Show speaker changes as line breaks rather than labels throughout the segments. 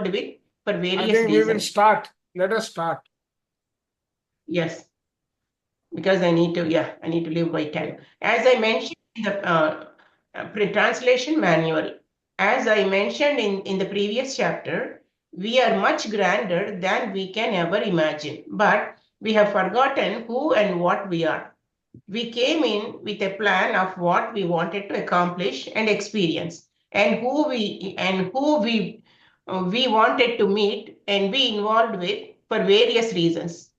involved with for
I
various
think we will
reasons.
start. Let us start.
Yes, because I need to live by time. As I mentioned in the translation manual, as I mentioned in the previous chapter, we are much grander than we can ever imagine, but we have forgotten who and what we are. We came in with a plan of what we wanted to accomplish and experience, and who we wanted to meet and be involved with for various reasons.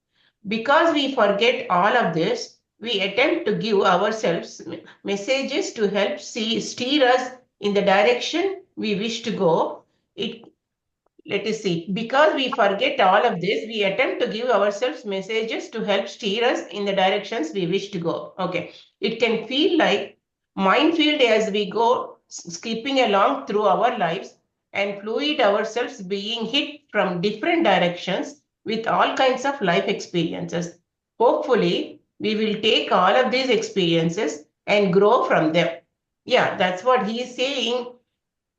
Because we forget all of this, we attempt to give ourselves messages to help steer us in the direction we wish to go. It Let us see. Because we forget all of this, we attempt to give ourselves messages to help steer us in the directions we wish to go. Okay. It can feel like minefield as we go skipping along through our lives and fluid ourselves being hit from different directions with all kinds of life experiences. Hopefully, we will take all of these experiences and grow from them. Yeah, that's what he is saying.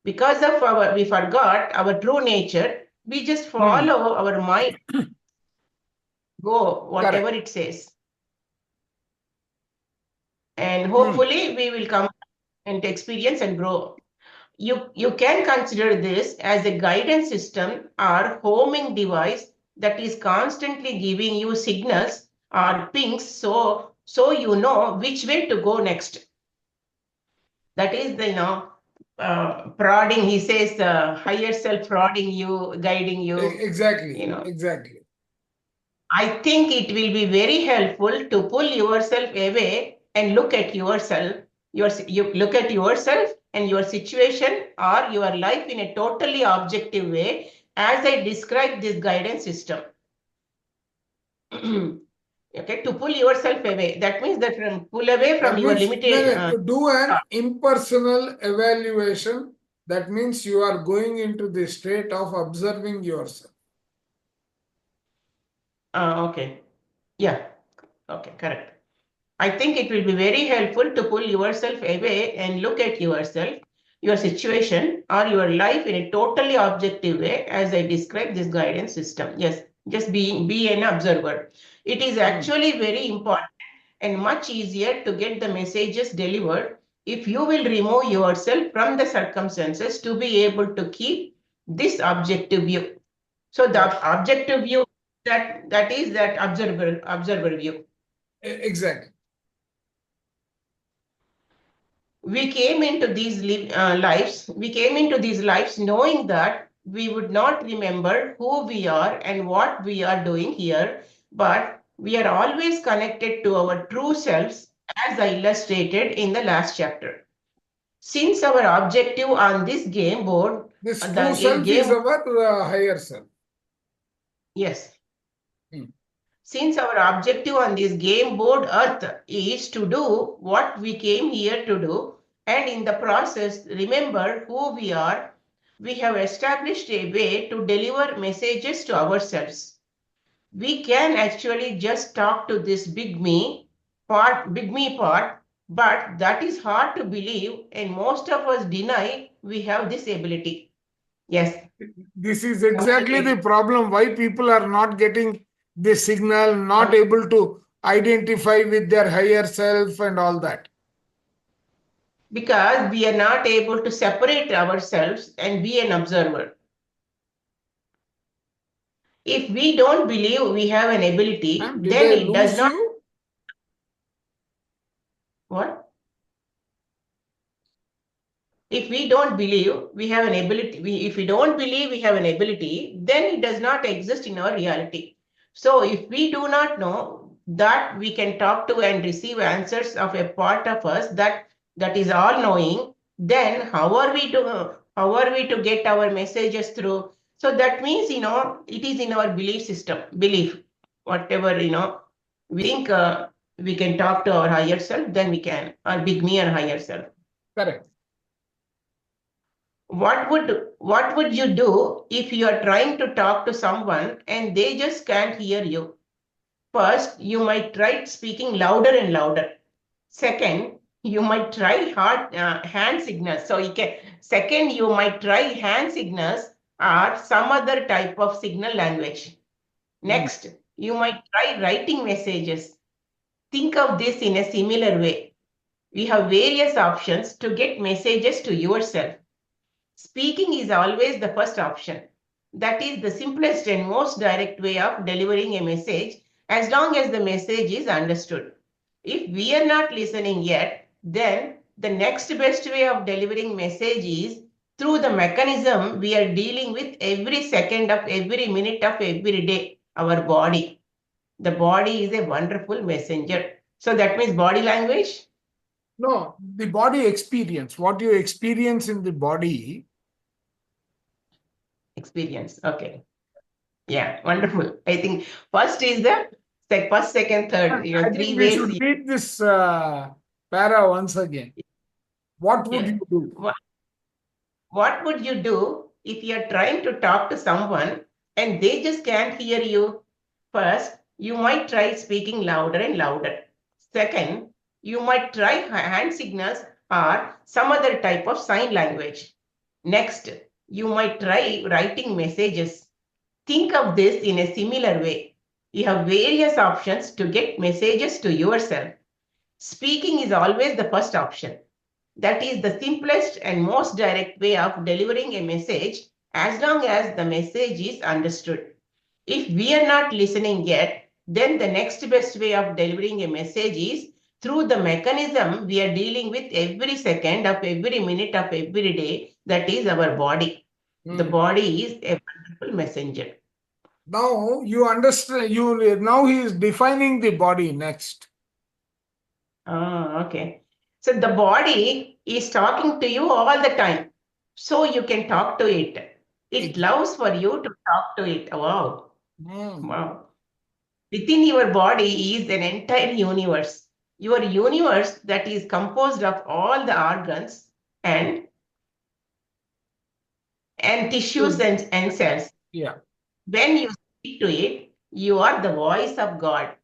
Because of we forgot our true nature, we just follow our mind, go whatever
Correct.
it says. And hopefully we will come and experience and grow. You can consider this as a guidance system or homing device that is constantly giving you signals or pings so you know which way to go next. That is the prodding. He says higher self prodding you, guiding you.
Exactly.
You know,
Exactly.
I think it will be very helpful to pull yourself away and look at yourself. You look at yourself and your situation or your life in a totally objective way, as I described this guidance system. Okay, to pull yourself away. That means that pull away from
That
your
means
limited.
do an impersonal evaluation. That means you are going into the state of observing yourself.
Okay. Yeah. Okay, correct. I think it will be very helpful to pull yourself away and look at yourself, your situation, or your life in a totally objective way, as I described this guidance system. Yes, just be an observer. It is actually very important and much easier to get the messages delivered if you will remove yourself from the circumstances to be able to keep this objective view. So the objective view that is that observer view.
Exactly.
We came into these lives knowing that we would not remember who we are and what we are doing here, but we are always connected to our true selves, as I illustrated in the last chapter. Since our objective on this game board,
This
the
true self is
game,
our higher self.
yes. Since our objective on this game board Earth is to do what we came here to do, and in the process, remember who we are, we have established a way to deliver messages to ourselves. We can actually just talk to this big me part, but that is hard to believe, and most of us deny we have this ability. Yes.
This is exactly the problem why people are not getting the signal, not able to identify with their higher self and all that.
Because we are not able to separate ourselves and be an observer. If we don't believe we have an ability,
Did
then
I
it does
lose
not.
you?
What? If we don't believe we have an ability, if we don't believe we have an ability, then it does not exist in our reality. So if we do not know that we can talk to and receive answers of a part of us that is all knowing, then how are we to get our messages through? So that means, it is in our belief system, whatever, we think we can talk to our higher self, then we can, our big me and higher self.
Correct.
What would you do if you are trying to talk to someone and they just can't hear you? First, you might try speaking louder and louder. Second, you might try hand signals. You might try hand signals or some other type of signal language. Next, you might try writing messages. Think of this in a similar way. We have various options to get messages to yourself. Speaking is always the first option. That is the simplest and most direct way of delivering a message as long as the message is understood. If we are not listening yet, then the next best way of delivering message is through the mechanism we are dealing with every second of every minute of every day, our body. The body is a wonderful messenger. So that means body language?
No, the body experience, what you experience in the body.
Experience. Okay. Yeah, wonderful. I think first is the first, second, third,
I
three
think we
ways.
should read this para once again. What would
Yeah.
you do?
What would you do if you're trying to talk to someone and they just can't hear you? First, you might try speaking louder and louder. Second, you might try hand signals or some other type of sign language. Next, you might try writing messages. Think of this in a similar way. You have various options to get messages to yourself. Speaking is always the first option. That is the simplest and most direct way of delivering a message as long as the message is understood. If we are not listening yet, then the next best way of delivering a message is through the mechanism we are dealing with every second of every minute of every day, that is our body. The body is a wonderful messenger.
Now you understand, now he is defining the body next.
Okay. So the body is talking to you all the time. So you can talk to it. It loves for you to talk to it. Wow. Wow. Within your body is an entire universe. Your universe that is composed of all the organs and tissues and cells.
Yeah.
When you speak to it, you are the voice of God.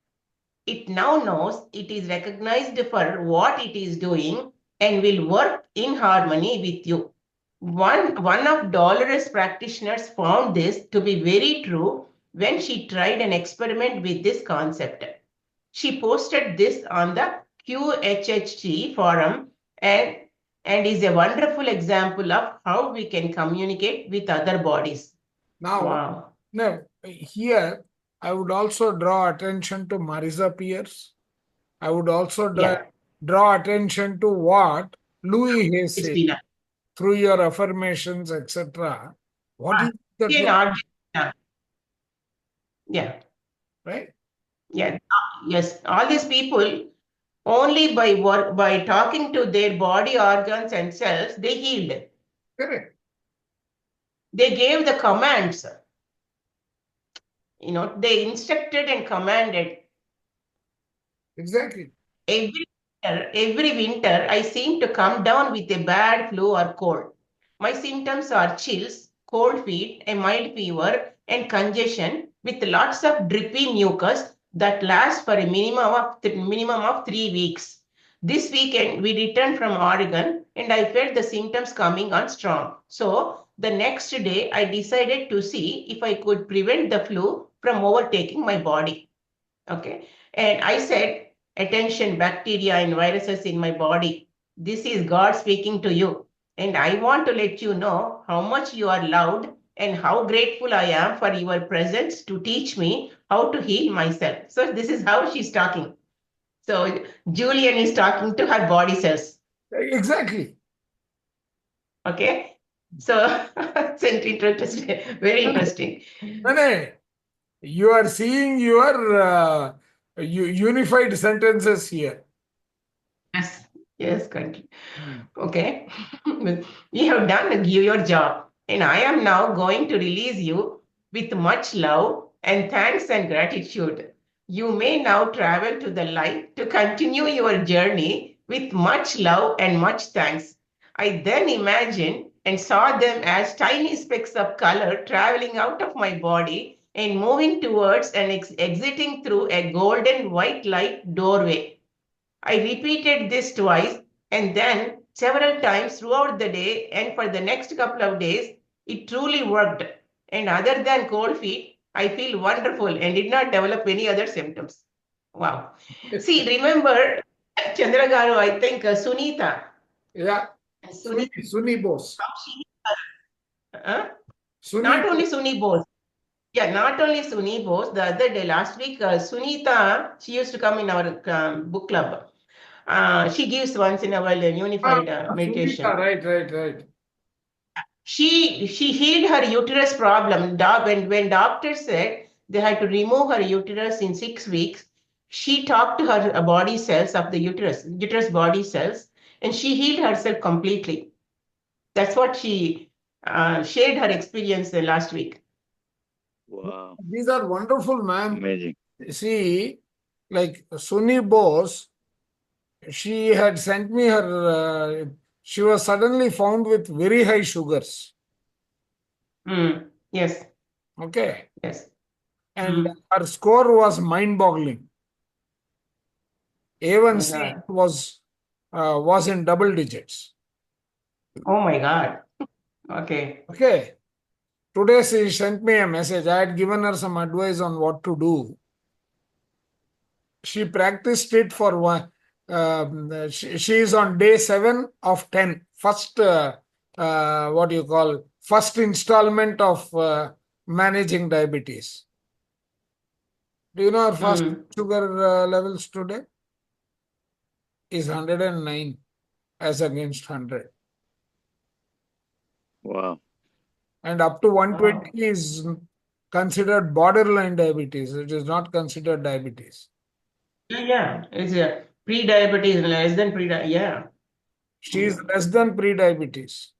It now knows it is recognized for what it is doing and will work in harmony with you. One of Dolores' practitioners found this to be very true when she tried an experiment with this concept. She posted this on the QHHT forum and is a wonderful example of how we can communicate with other bodies.
Now, here I would also draw attention to Marisa Peers. I would also draw attention to what Louis Hay said through your affirmations, etc. What is that?
Yeah.
Right?
Yeah. Yes. All these people, only by talking to their body organs and cells, they healed.
Correct.
They gave the commands. They instructed and commanded.
Exactly.
Every winter, I seem to come down with a bad flu or cold. My symptoms are chills, cold feet, a mild fever, and congestion with lots of drippy mucus that lasts for a minimum of 3 weeks. This weekend, we returned from Oregon and I felt the symptoms coming on strong. So the next day, I decided to see if I could prevent the flu from overtaking my body. Okay. And I said, attention, bacteria and viruses in my body. This is God speaking to you. And I want to let you know how much you are loved and how grateful I am for your presence to teach me how to heal myself. So this is how she's talking. So Julian is talking to her body cells.
Exactly.
Okay. So it's interesting, very interesting.
You are seeing your unified sentences here.
Yes, country. Okay. You have done your job, and I am now going to release you with much love and thanks and gratitude. You may now travel to the light to continue your journey with much love and much thanks. I then imagined and saw them as tiny specks of color traveling out of my body and moving towards and exiting through a golden white light doorway. I repeated this twice and then several times throughout the day, and for the next couple of days, It truly worked. And other than cold feet, I feel wonderful and did not develop any other symptoms. Wow. See, remember, Chandra Garu, I think Sunita.
Yeah.
Sunita,
Suni Bose.
how she, uh,
Suni
not only Suni Bose. Yeah, not only Suni Bose. The other day, last week, Sunita, she used to come in our book club. She gives once in a while a unified meditation.
Sunita, right.
She healed her uterus problem. When doctor said they had to remove her uterus in 6 weeks, she talked to her body cells of the uterus body cells, and she healed herself completely. That's what she shared her experience last week.
Wow.
These are wonderful, man.
Amazing.
See, like Suni Bose, she had sent me her, she was suddenly found with very high sugars.
Yes,
Okay.
yes.
And her score was mind-boggling. A1C was in double digits.
Oh my God. Okay.
Okay. Today she sent me a message. I had given her some advice on what to do. She practiced it for one. She is on day 7 of 10. First, what do you call, first installment of managing diabetes. Do you know her first sugar levels today? Is 109 as against 100.
Wow.
And up to 120 is considered borderline diabetes. It is not considered diabetes.
Yeah. It's a pre-diabetes, less than yeah.
She is less than pre-diabetes.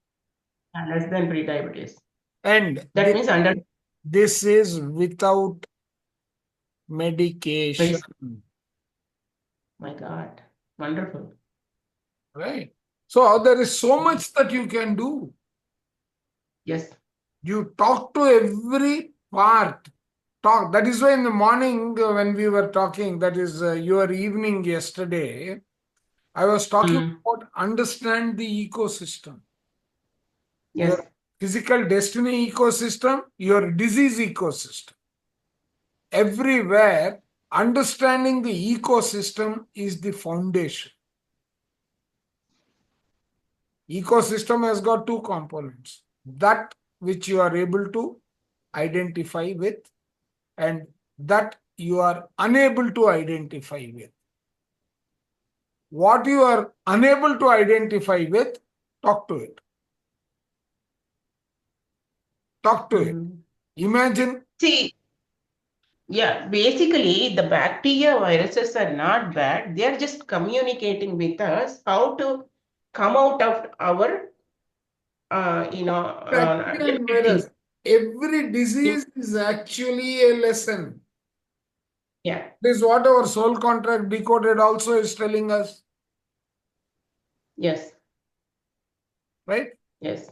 Less than pre-diabetes.
And
That means under.
this is without medication.
My God. Wonderful.
Right. So there is so much that you can do.
Yes.
You talk to every part. Talk. That is why in the morning when we were talking, that is your evening yesterday, I was talking about understand the ecosystem.
Yes.
Your physical destiny ecosystem, your disease ecosystem. Everywhere, understanding the ecosystem is the foundation. Ecosystem has got two components. That which you are able to identify with and that you are unable to identify with. What you are unable to identify with, talk to it. Talk to it. Imagine.
See, yeah, basically the bacteria viruses are not bad. They are just communicating with us how to come out of our,
virus. Every disease is actually a lesson.
Yeah.
This is what our soul contract decoded also is telling us.
Yes.
Right?
Yes.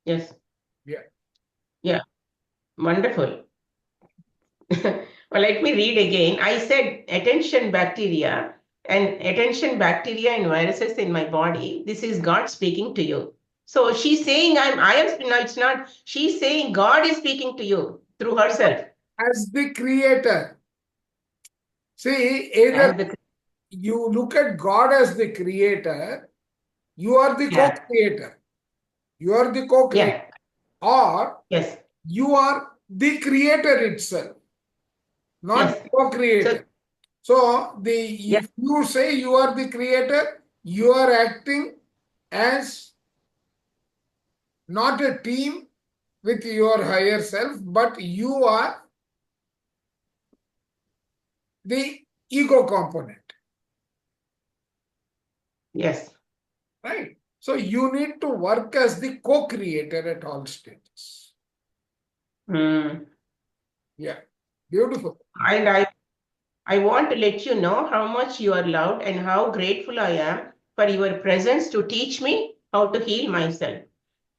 Yes.
Yeah.
Yeah. Wonderful. Well, let me read again. I said attention bacteria and viruses in my body. This is God speaking to you. So she's saying no, it's not. She's saying God is speaking to you through herself.
As the creator. See, either you look at God as the creator, you are the co-creator. You are the co-creator. Or you are the creator itself, not the co-creator. So if you say you are the creator, you are acting as not a team with your higher self, but you are the ego component.
Yes.
Right. So you need to work as the co-creator at all stages. Yeah. Beautiful.
And I want to let you know how much you are loved and how grateful I am for your presence to teach me how to heal myself.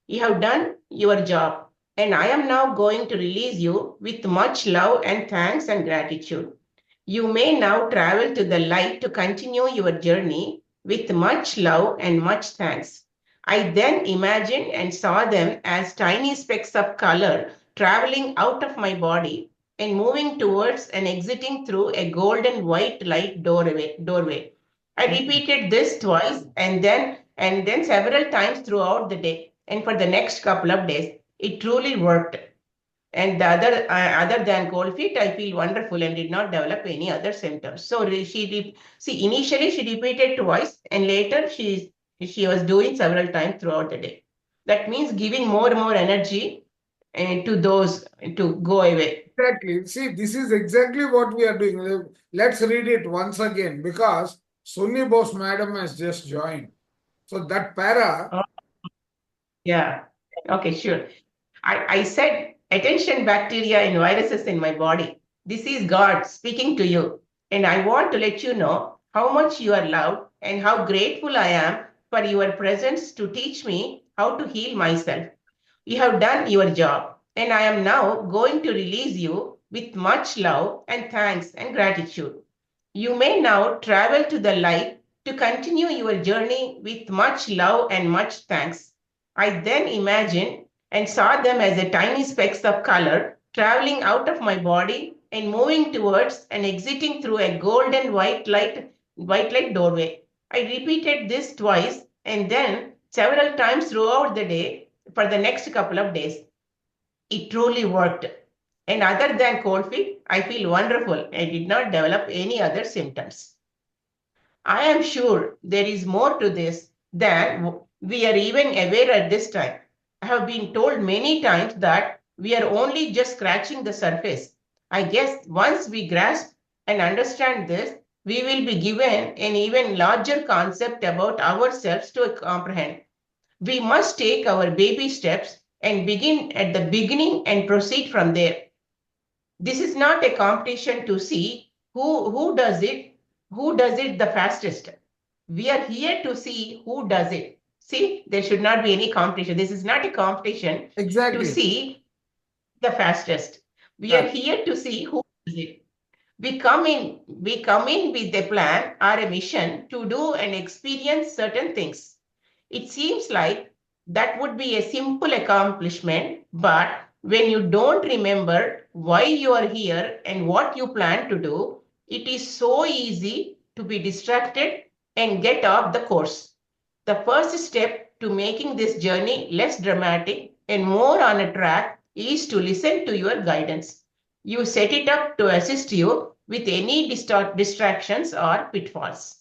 You have done your job, and I am now going to release you with much love and thanks and gratitude. You may now travel to the light to continue your journey with much love and much thanks. I then imagined and saw them as tiny specks of color traveling out of my body and moving towards and exiting through a golden white light doorway. I repeated this twice and then several times throughout the day. And for the next couple of days, it truly worked. And the other than cold feet, I feel wonderful and did not develop any other symptoms. So see, initially she repeated twice, and later she was doing several times throughout the day. That means giving more and more energy to those to go away.
Exactly. See, this is exactly what we are doing. Let's read it once again because Sunny Bose madam has just joined. So that para.
Yeah. Okay, sure. I said, attention, bacteria and viruses in my body. This is God speaking to you. And I want to let you know how much you are loved and how grateful I am for your presence to teach me how to heal myself. You have done your job, and I am now going to release you with much love and thanks and gratitude. You may now travel to the light to continue your journey with much love and much thanks. I then imagined and saw them as a tiny specks of color traveling out of my body and moving towards and exiting through a golden white light doorway. I repeated this twice and then several times throughout the day for the next couple of days. It truly worked. And other than cold feet, I feel wonderful. I did not develop any other symptoms. I am sure there is more to this than we are even aware at this time. I have been told many times that we are only just scratching the surface. I guess once we grasp and understand this, we will be given an even larger concept about ourselves to comprehend. We must take our baby steps and begin at the beginning and proceed from there. This is not a competition to see who does it the fastest. We are here to see who does it. See, there should not be any competition. This is not a competition
Exactly.
to see the fastest. We are here to see who does it. We come in with a plan or a mission to do and experience certain things. It seems like that would be a simple accomplishment, but when you don't remember why you are here and what you plan to do, it is so easy to be distracted and get off the course. The first step to making this journey less dramatic and more on a track is to listen to your guidance. You set it up to assist you with any distractions or pitfalls.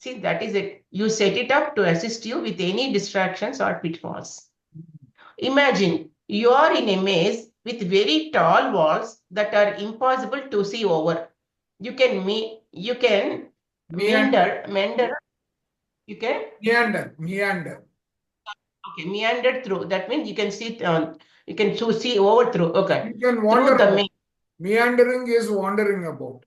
See, that is it. You set it up to assist you with any distractions or pitfalls. Imagine you are in a maze with very tall walls that are impossible to see over. You can meander. Okay, meander through. That means you can see over through. Okay.
You can wander
through the maze.
Meandering is wandering about.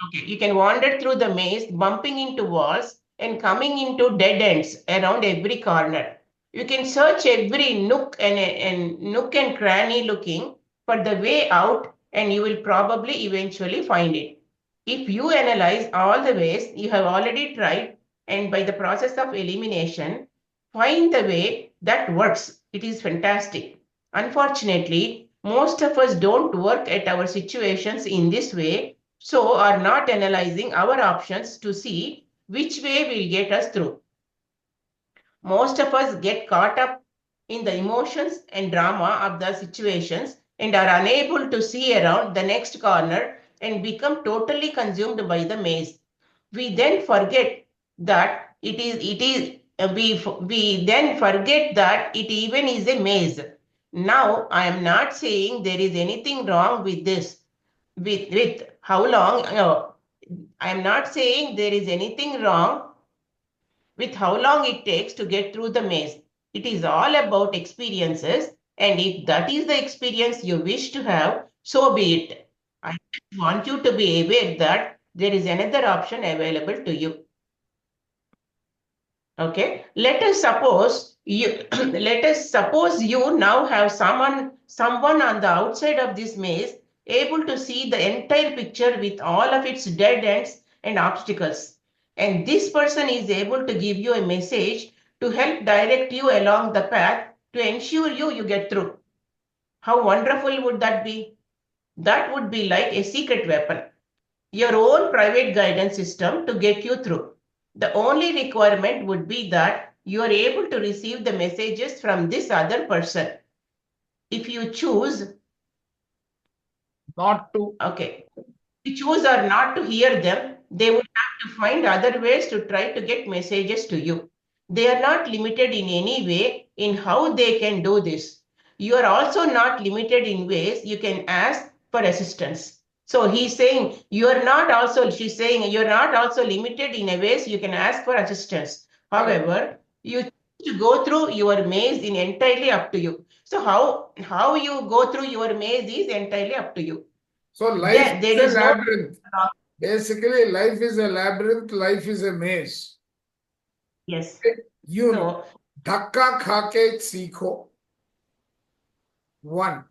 Okay, you can wander through the maze, bumping into walls and coming into dead ends around every corner. You can search every nook and cranny looking for the way out, and you will probably eventually find it. If you analyze all the ways you have already tried, and by the process of elimination, find the way that works, it is fantastic. Unfortunately, most of us don't work at our situations in this way, so are not analyzing our options to see which way will get us through. Most of us get caught up in the emotions and drama of the situations and are unable to see around the next corner and become totally consumed by the maze. We then forget that we then forget that it even is a maze. Now, I am not saying there is anything wrong with this, with how long, I am not saying there is anything wrong with how long it takes to get through the maze. It is all about experiences, and if that is the experience you wish to have, so be it. I want you to be aware that there is another option available to you. Okay, let us suppose you now have someone on the outside of this maze able to see the entire picture with all of its dead ends and obstacles. And this person is able to give you a message to help direct you along the path to ensure you get through. How wonderful would that be? That would be like a secret weapon, your own private guidance system to get you through. The only requirement would be that you are able to receive the messages from this other person. If you choose,
Not to.
okay, if you choose or not to hear them, they would have to find other ways to try to get messages to you. They are not limited in any way in how they can do this. You are also not limited in ways you can ask for assistance. So he's saying she's saying you're not also limited in a ways you can ask for assistance. However, you choose to go through your maze is entirely up to you. So how you go through your maze is entirely up to you.
So life
There
is
is
a
no
labyrinth. Basically, life is a labyrinth, life is a maze.
yes.
You
So
know, dhakka khake seekho. One,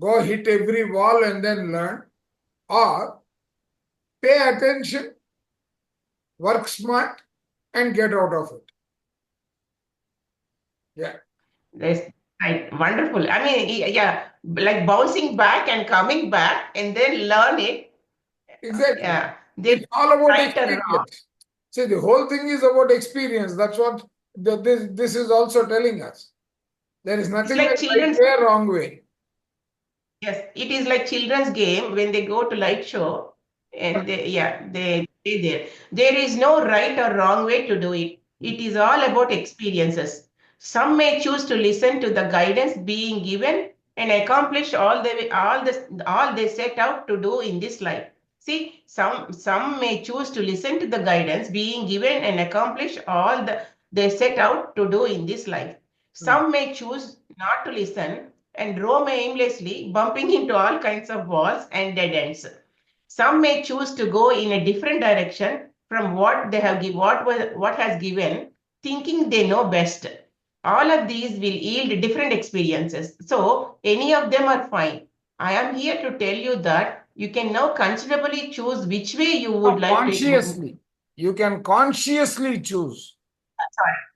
go hit every wall and then learn. Or pay attention, work smart, and get out of it. Yeah.
that's right, wonderful. I mean, yeah, like bouncing back and coming back and then learn it.
Exactly.
Yeah,
It's all about
right or wrong.
experience. See, the whole thing is about experience. That's what this is also telling us. There is nothing
like
like
children's-
right way, wrong way.
Yes, it is like children's game when they go to light show and they stay there. There is no right or wrong way to do it. It is all about experiences. Some may choose to listen to the guidance being given and accomplish all they set out to do in this life. See, some may choose to listen to the guidance being given and accomplish all they set out to do in this life. Some may choose not to listen and roam aimlessly, bumping into all kinds of walls and dead ends. Some may choose to go in a different direction from what they have what has given, thinking they know best. All of these will yield different experiences. So any of them are fine. I am here to tell you that you can now considerably choose which way you would like to.
Consciously. You can consciously choose.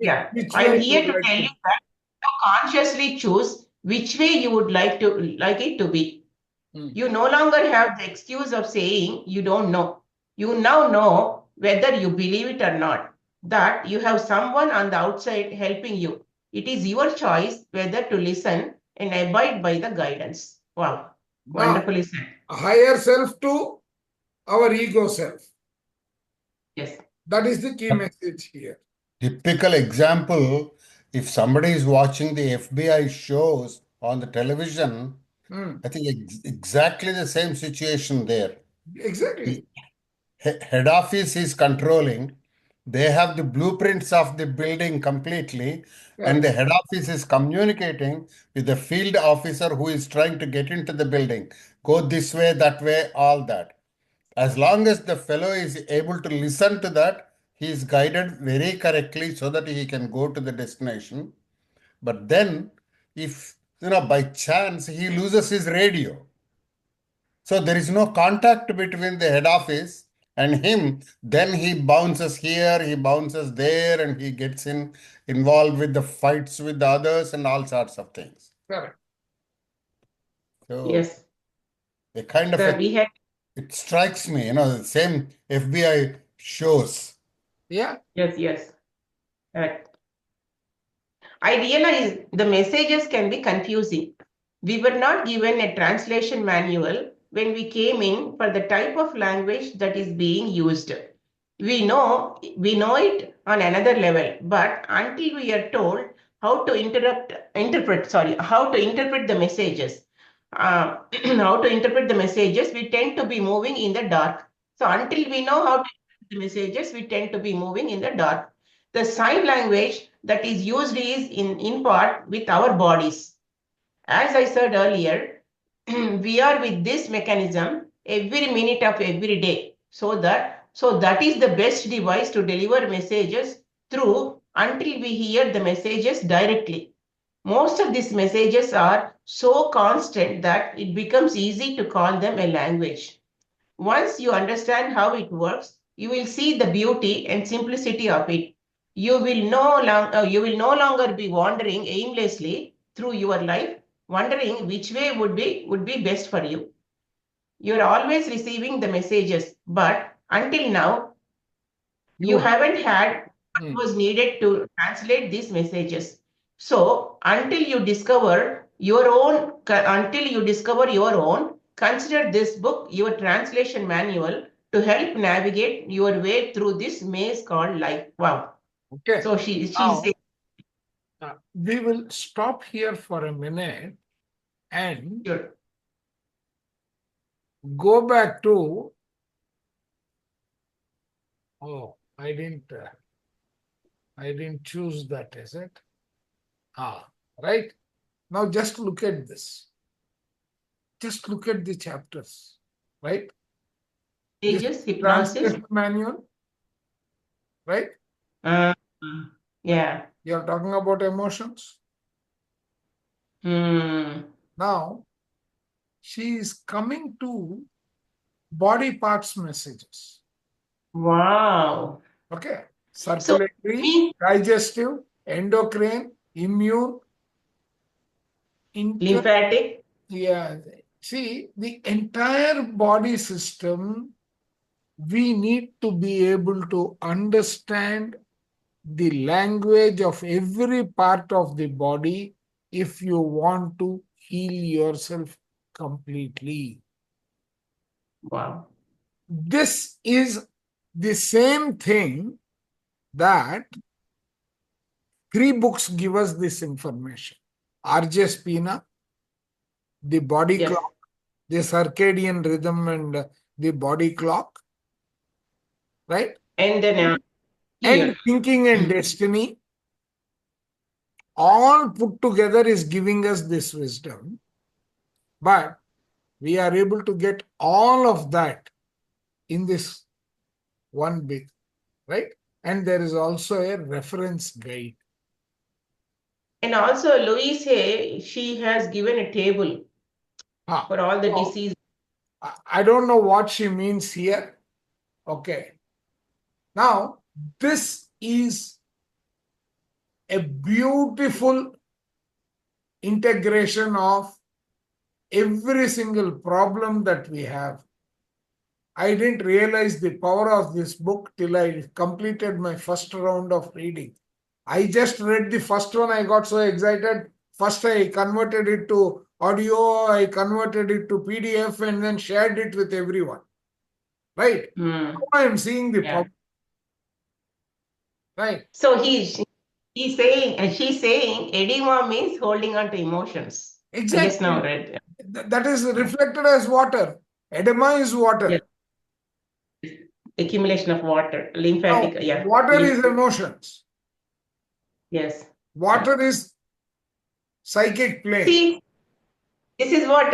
Yeah,
Which
I'm
way
here
you
to
like
tell
to.
you that you consciously choose which way you would like it to be. You no longer have the excuse of saying you don't know. You now know whether you believe it or not, that you have someone on the outside helping you. It is your choice whether to listen and abide by the guidance. Wow, wonderfully said.
Higher self to our ego self.
Yes.
That is the key message here.
Typical example, if somebody is watching the FBI shows on the television, I think exactly the same situation there.
Exactly.
Head office is controlling. They have the blueprints of the building completely, and the head office is communicating with the field officer who is trying to get into the building. Go this way, that way, all that. As long as the fellow is able to listen to that, he is guided very correctly so that he can go to the destination. But then, if by chance he loses his radio, so there is no contact between the head office and him, then he bounces here, he bounces there, and he gets involved with the fights with the others and all sorts of things.
Correct.
So
yes.
a kind of it strikes me, the same FBI shows.
Yeah.
Yes. Correct. I realize the messages can be confusing. We were not given a translation manual when we came in for the type of language that is being used. We know it on another level, but until we are told how to interpret the messages, we tend to be moving in the dark. So until we know how to interpret the messages, we tend to be moving in the dark. The sign language that is used is in part with our bodies. As I said earlier, we are with this mechanism every minute of every day. So that is the best device to deliver messages through until we hear the messages directly. Most of these messages are so constant that it becomes easy to call them a language. Once you understand how it works, you will see the beauty and simplicity of it. you will no longer be wandering aimlessly through your life, wondering which way would be best for you. You're always receiving the messages, but until now, you haven't had what was needed to translate these messages. So until you discover your own, consider this book your translation manual to help navigate your way through this maze called life. Wow.
Okay.
So she's
Now,
saying,
we will stop here for a minute and
sure.
go back to. Oh, I didn't choose that, is it? Right. Now just look at this. Just look at the chapters, right? This
Ages, hypnosis.
translation manual, right?
Yeah.
You're talking about emotions. Now, she is coming to body parts messages.
Wow.
Okay. Circulatory,
me-
digestive, endocrine, immune,
Lymphatic.
Yeah. See, the entire body system, we need to be able to understand the language of every part of the body if you want to heal yourself completely.
Wow.
This is the same thing that 3 books give us this information. R.J. Spina, the body
Yes.
clock, the circadian rhythm and the body clock, right?
And then
And
here.
thinking and destiny, all put together is giving us this wisdom. But we are able to get all of that in this one big, right? And there is also a reference guide.
And also Louise Hay, she has given a table for all the
So,
diseases.
I don't know what she means here. Okay. Now, this is a beautiful integration of every single problem that we have. I didn't realize the power of this book till I completed my first round of reading. I just read the first one, I got so excited. First, I converted it to audio, I converted it to PDF, and then shared it with everyone. Right? Now I am seeing the power. Right.
So she's saying edema means holding on to emotions.
Exactly.
I just now read.
That is reflected as water. Edema is water.
Yes. Accumulation of water, lymphatic.
Now, water is emotions.
Yes.
Water is psychic plane.
See, this is what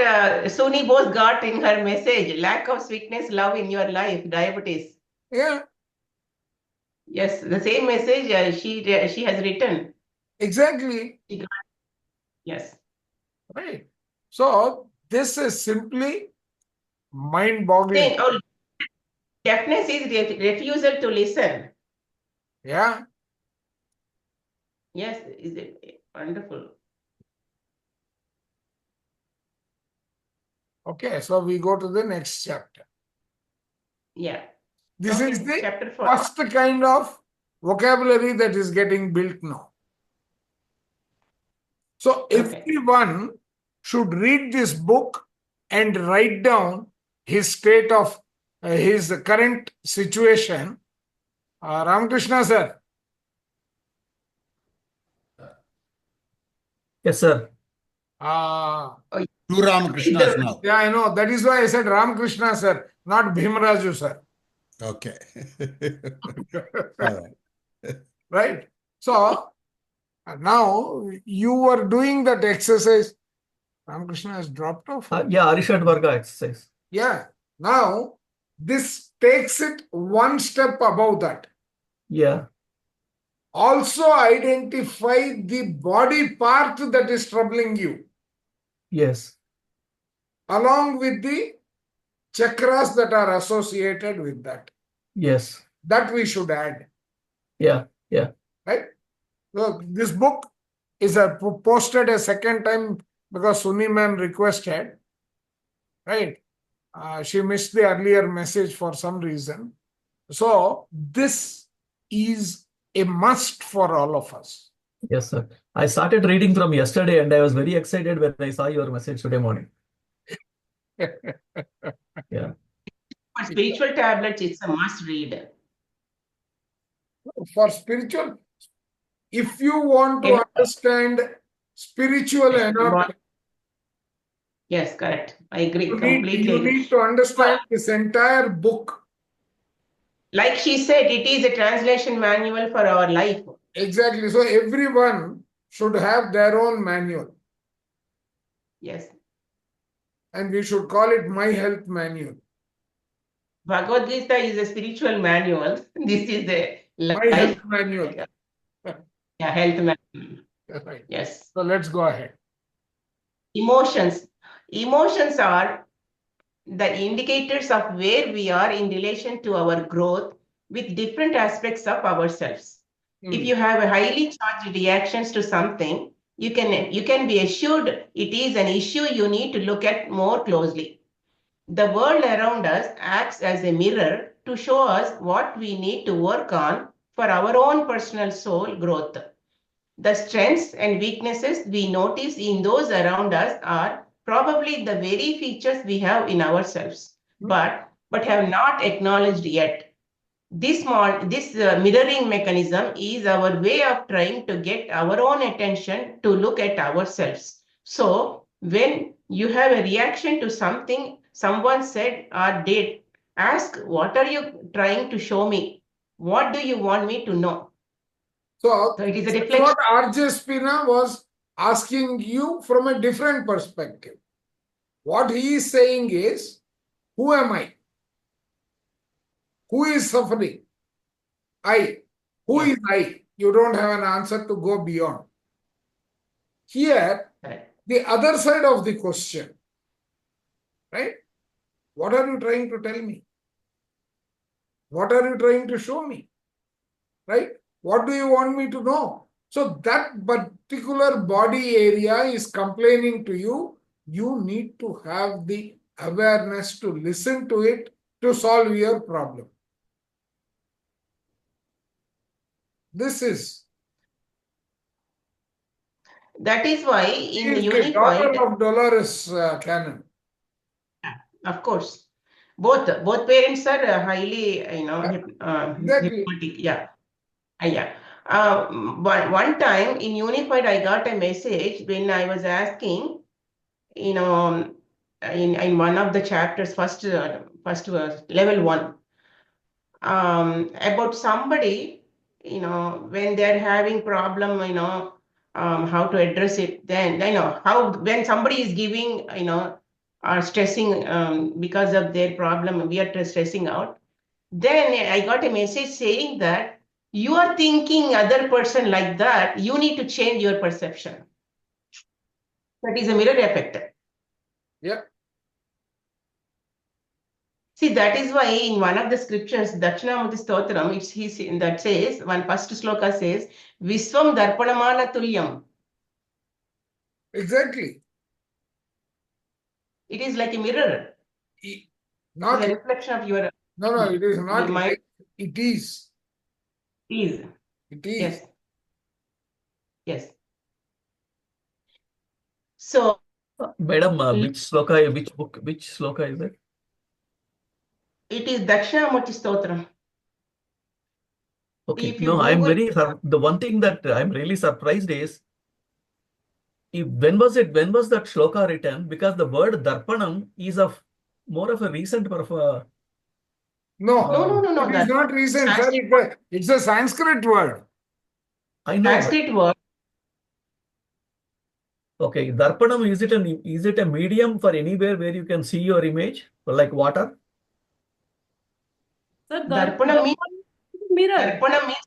Suni Bose got in her message: lack of sweetness, love in your life, diabetes.
Yeah.
Yes, the same message she has written.
Exactly.
Yes.
Right. So this is simply mind-boggling.
Deafness is refusal to listen.
Yeah.
Yes, is it wonderful?
Okay, so we go to the next chapter.
Yeah.
This is the
chapter 4.
first kind of vocabulary that is getting built now. So everyone should read this book and write down his state of his current situation. Ramakrishna sir.
Yes, sir.
Two Ramakrishnas now.
Yeah, I know. That is why I said Ramakrishna sir, not Bhimaraju sir.
Okay. All right.
Right. So now you were doing that exercise. Ramakrishna has dropped off.
Yeah, Arishat Varga exercise.
Yeah. Now this takes it one step above that.
Yeah.
Also identify the body part that is troubling you.
Yes.
Along with the chakras that are associated with that.
Yes.
That we should add.
Yeah. Yeah.
right? So this book is posted a second time because Suni ma'am requested, right? She missed the earlier message for some reason. So this is a must for all of us.
Yes, sir. I started reading from yesterday and I was very excited when I saw your message today morning. Yeah.
For spiritual tablets, it's a must read.
For spiritual, if you want to understand spiritual energy,
yes, correct. I agree.
you
Completely agree.
need to understand this entire book.
Like she said, it is a translation manual for our life.
Exactly. So everyone should have their own manual.
Yes.
And we should call it My Health Manual.
Bhagavad Gita is a spiritual manual. This is a
My
life.
Health Manual.
Yeah, health manual.
Right.
Yes.
So let's go ahead.
Emotions. Emotions are the indicators of where we are in relation to our growth with different aspects of ourselves. If you have a highly charged reactions to something, you can be assured it is an issue you need to look at more closely. The world around us acts as a mirror to show us what we need to work on for our own personal soul growth. The strengths and weaknesses we notice in those around us are probably the very features we have in ourselves, but have not acknowledged yet. This mirroring mechanism is our way of trying to get our own attention to look at ourselves. So when you have a reaction to something someone said or did, ask, what are you trying to show me? What do you want me to know?
So
it is a
that's
reflection.
what R.J. Spina was asking you from a different perspective. What he is saying is, who am I? Who is suffering? I. Who is I? You don't have an answer to go beyond. Here, the other side of the question, right? What are you trying to tell me? What are you trying to show me? Right? What do you want me to know? So that particular body area is complaining to you. You need to have the awareness to listen to it to solve your problem. This is.
That is why in
She is
Unified,
the daughter of Dolores Cannon.
Of course, both parents are highly, hypnotic. Yeah, yeah. One time in Unified, I got a message when I was asking, in one of the chapters, first level 1, about somebody, when they're having problem, how to address it. Then how when somebody is giving, are stressing because of their problem, we are stressing out. Then I got a message saying that you are thinking other person like that, you need to change your perception. That is a mirror effect.
Yeah.
See, that is why in one of the scriptures, Dakshinamurti Stotram, that says, one first sloka says, Viswam Darpanamana Tulyam.
Exactly.
It is like a mirror.
Not
a reflection of your.
No, it is not.
Mind.
It is.
Is.
It is.
Yes. Yes. So,
Madam, which sloka, which book, which sloka is it?
It is Dakshinamurti Stotram.
Okay, no, I'm very, the one thing that I'm really surprised is, when was that shloka written? Because the word darpanam is more of a recent
No. It is not recent, sir. It's a Sanskrit word.
I know.
Sanskrit word.
Okay, darpanam, is it a medium for anywhere where you can see your image, like water?
Sir,
Darpanam means
mirror.
Darpanam means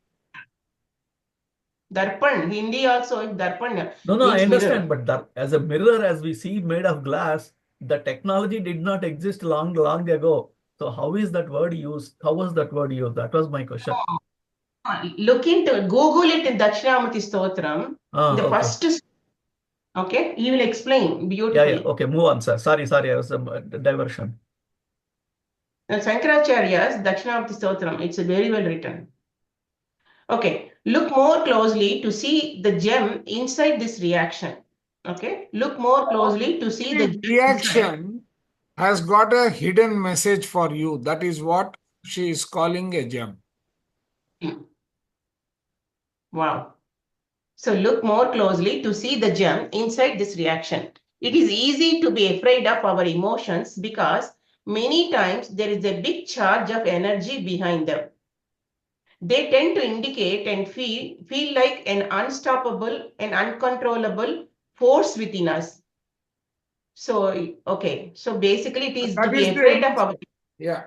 Darpan. Hindi also is Darpan.
No, I understand, mirror. But as a mirror, as we see made of glass, the technology did not exist long ago. So how is that word used? How was that word used? That was my question.
Look into Google it in Dakshinamurti Stotram. The
Okay.
first, okay, he will explain
Yeah,
beautifully.
yeah. Okay, move on, sir. Sorry, I was diversion.
Shankaracharya's Dakshinamurti Stotram, it's very well written. Okay, look more closely to see the gem inside this reaction. Okay, look more closely to see the
This
gem inside.
reaction has got a hidden message for you. That is what she is calling a gem.
Wow. So look more closely to see the gem inside this reaction. It is easy to be afraid of our emotions because many times there is a big charge of energy behind them. They tend to indicate and feel like an unstoppable and uncontrollable force within us. So, okay. So basically it is to
That
be
is
afraid
the
of our
yeah.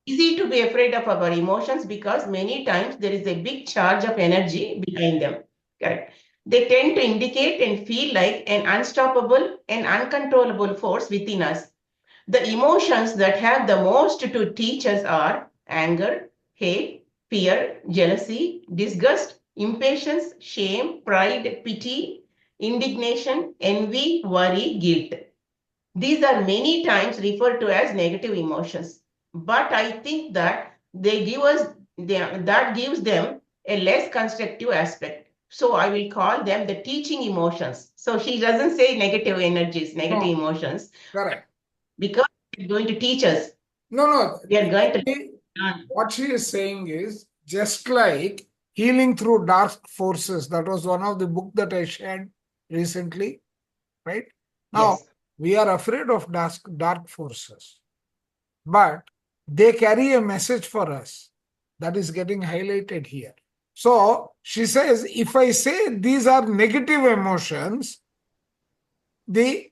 easy to be afraid of our emotions because many times there is a big charge of energy behind them. Correct. They tend to indicate and feel like an unstoppable and uncontrollable force within us. The emotions that have the most to teach us are anger, hate, fear, jealousy, disgust, impatience, shame, pride, pity, indignation, envy, worry, guilt. These are many times referred to as negative emotions, but I think that that gives them a less constructive aspect. So I will call them the teaching emotions. So she doesn't say negative energies, negative
No.
emotions,
Correct.
because they're going to teach us.
No.
We are going to learn.
What she is saying is just like Healing Through Dark Forces. That was one of the book that I shared recently, right? Now,
Yes.
we are afraid of dark forces, but they carry a message for us that is getting highlighted here. So she says, if I say these are negative emotions, the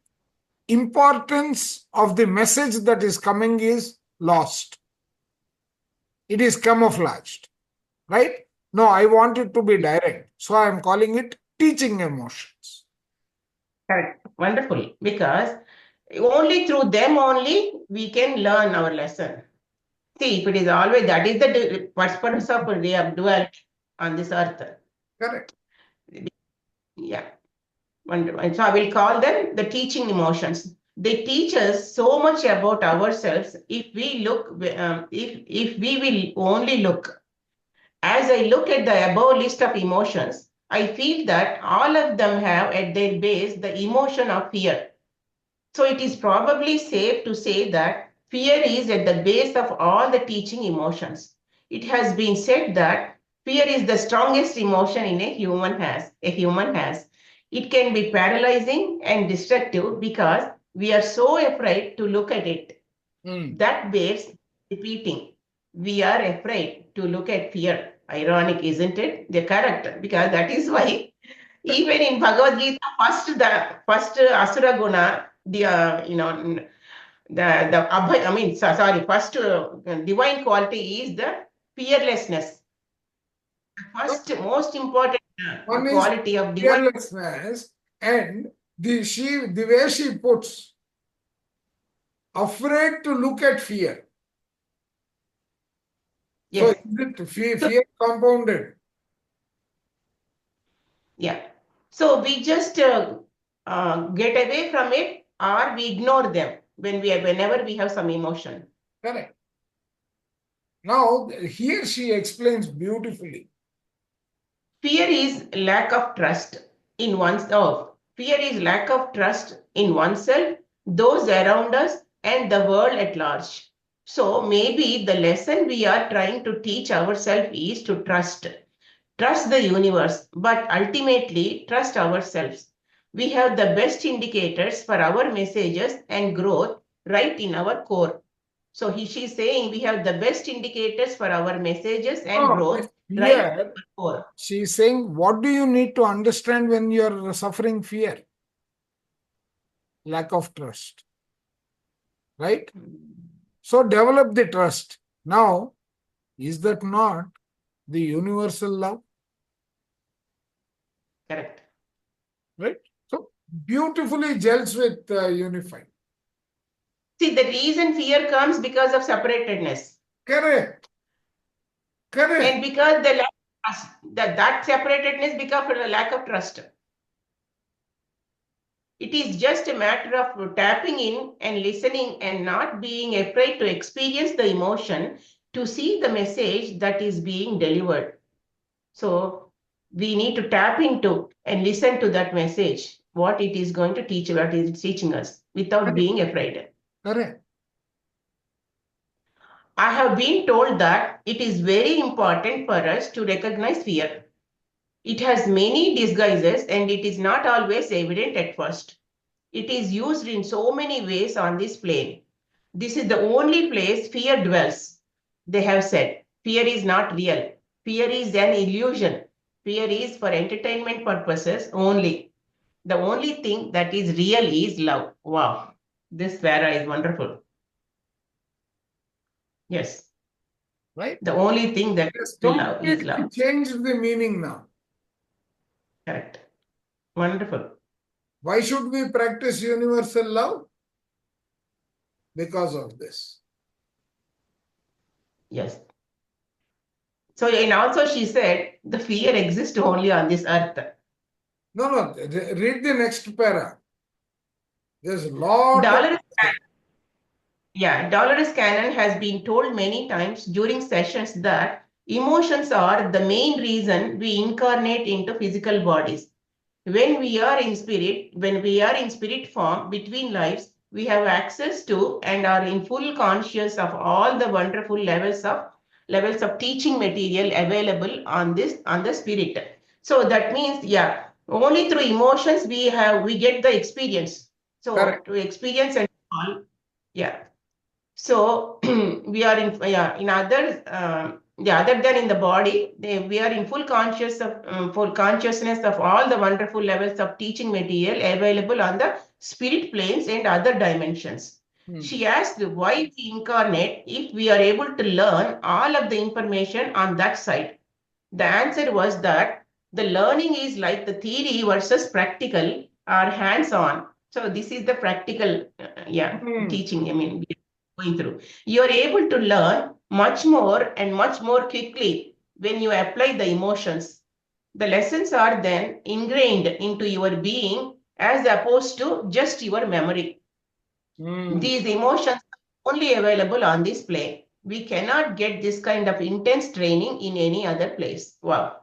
importance of the message that is coming is lost. It is camouflaged, right? No, I want it to be direct. So I am calling it teaching emotions.
Correct. Wonderful. Because only through them only we can learn our lesson. See, if it is always that is the purpose of we have dwelt on this earth.
Correct.
Yeah. Wonderful. So I will call them the teaching emotions. They teach us so much about ourselves if we look, if we will only look. As I look at the above list of emotions, I feel that all of them have at their base the emotion of fear. So it is probably safe to say that fear is at the base of all the teaching emotions. It has been said that fear is the strongest emotion a human has. It can be paralyzing and destructive because we are so afraid to look at it. That bears repeating. We are afraid to look at fear. Ironic, isn't it? The character, because that is why even in Bhagavad Gita, first Asura Guna, first divine quality is the fearlessness. First, most important
One is
quality of divine.
fearlessness, and the way she puts afraid to look at fear.
Yes.
So fear compounded.
Yeah. So we just get away from it, or we ignore them whenever we have some emotion.
Correct. Now, here she explains beautifully.
Fear is lack of trust in oneself. Fear is lack of trust in oneself, those around us, and the world at large. So maybe the lesson we are trying to teach ourselves is to trust. Trust the universe, but ultimately trust ourselves. We have the best indicators for our messages and growth right in our core. So she's saying we have the best indicators for our messages and growth right in our core.
She's saying, what do you need to understand when you're suffering fear? Lack of trust. Right? So develop the trust. Now, is that not the universal love?
Correct.
Right? So beautifully gels with unified.
See, the reason fear comes because of separatedness.
Correct. Correct.
And because the lack of trust, that separatedness because of the lack of trust. It is just a matter of tapping in and listening and not being afraid to experience the emotion to see the message that is being delivered. So we need to tap into and listen to that message, what it is going to teach, what it is teaching us without being afraid.
Correct.
I have been told that it is very important for us to recognize fear. It has many disguises and it is not always evident at first. It is used in so many ways on this plane. This is the only place fear dwells. They have said, fear is not real. Fear is an illusion. Fear is for entertainment purposes only. The only thing that is real is love. Wow, this para is wonderful. Yes,
Right?
the only thing that
Yes,
is love is
completely
love.
changed the meaning now.
Correct. Wonderful.
Why should we practice universal love? Because of this.
Yes. So, and also she said, the fear exists only on this earth.
No, read the next para. There's a lot of...
Dolores Cannon has been told many times during sessions that emotions are the main reason we incarnate into physical bodies. When we are in spirit form between lives, we have access to and are in full conscious of all the wonderful levels of teaching material available on the spirit. So that means, only through emotions we get the experience. So
Correct.
to experience and all, So we are in other other than in the body, we are in full consciousness of all the wonderful levels of teaching material available on the spirit planes and other dimensions. She asked why we incarnate if we are able to learn all of the information on that side. The answer was that the learning is like the theory versus practical or hands-on. So this is the practical teaching. I mean, going through. You are able to learn much more and much more quickly when you apply the emotions. The lessons are then ingrained into your being as opposed to just your memory. These emotions are only available on this plane. We cannot get this kind of intense training in any other place. Wow.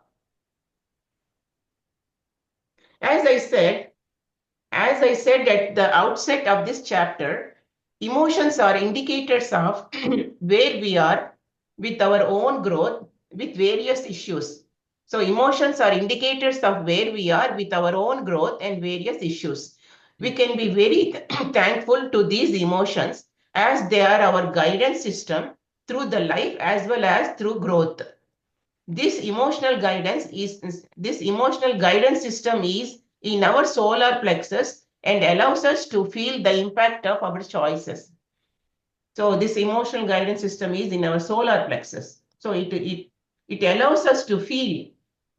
As I said at the outset of this chapter, emotions are indicators of where we are with our own growth with various issues. So emotions are indicators of where we are with our own growth and various issues. We can be very thankful to these emotions as they are our guidance system through the life as well as through growth. This emotional guidance system is in our solar plexus and allows us to feel the impact of our choices. So this emotional guidance system is in our solar plexus. So it allows us to feel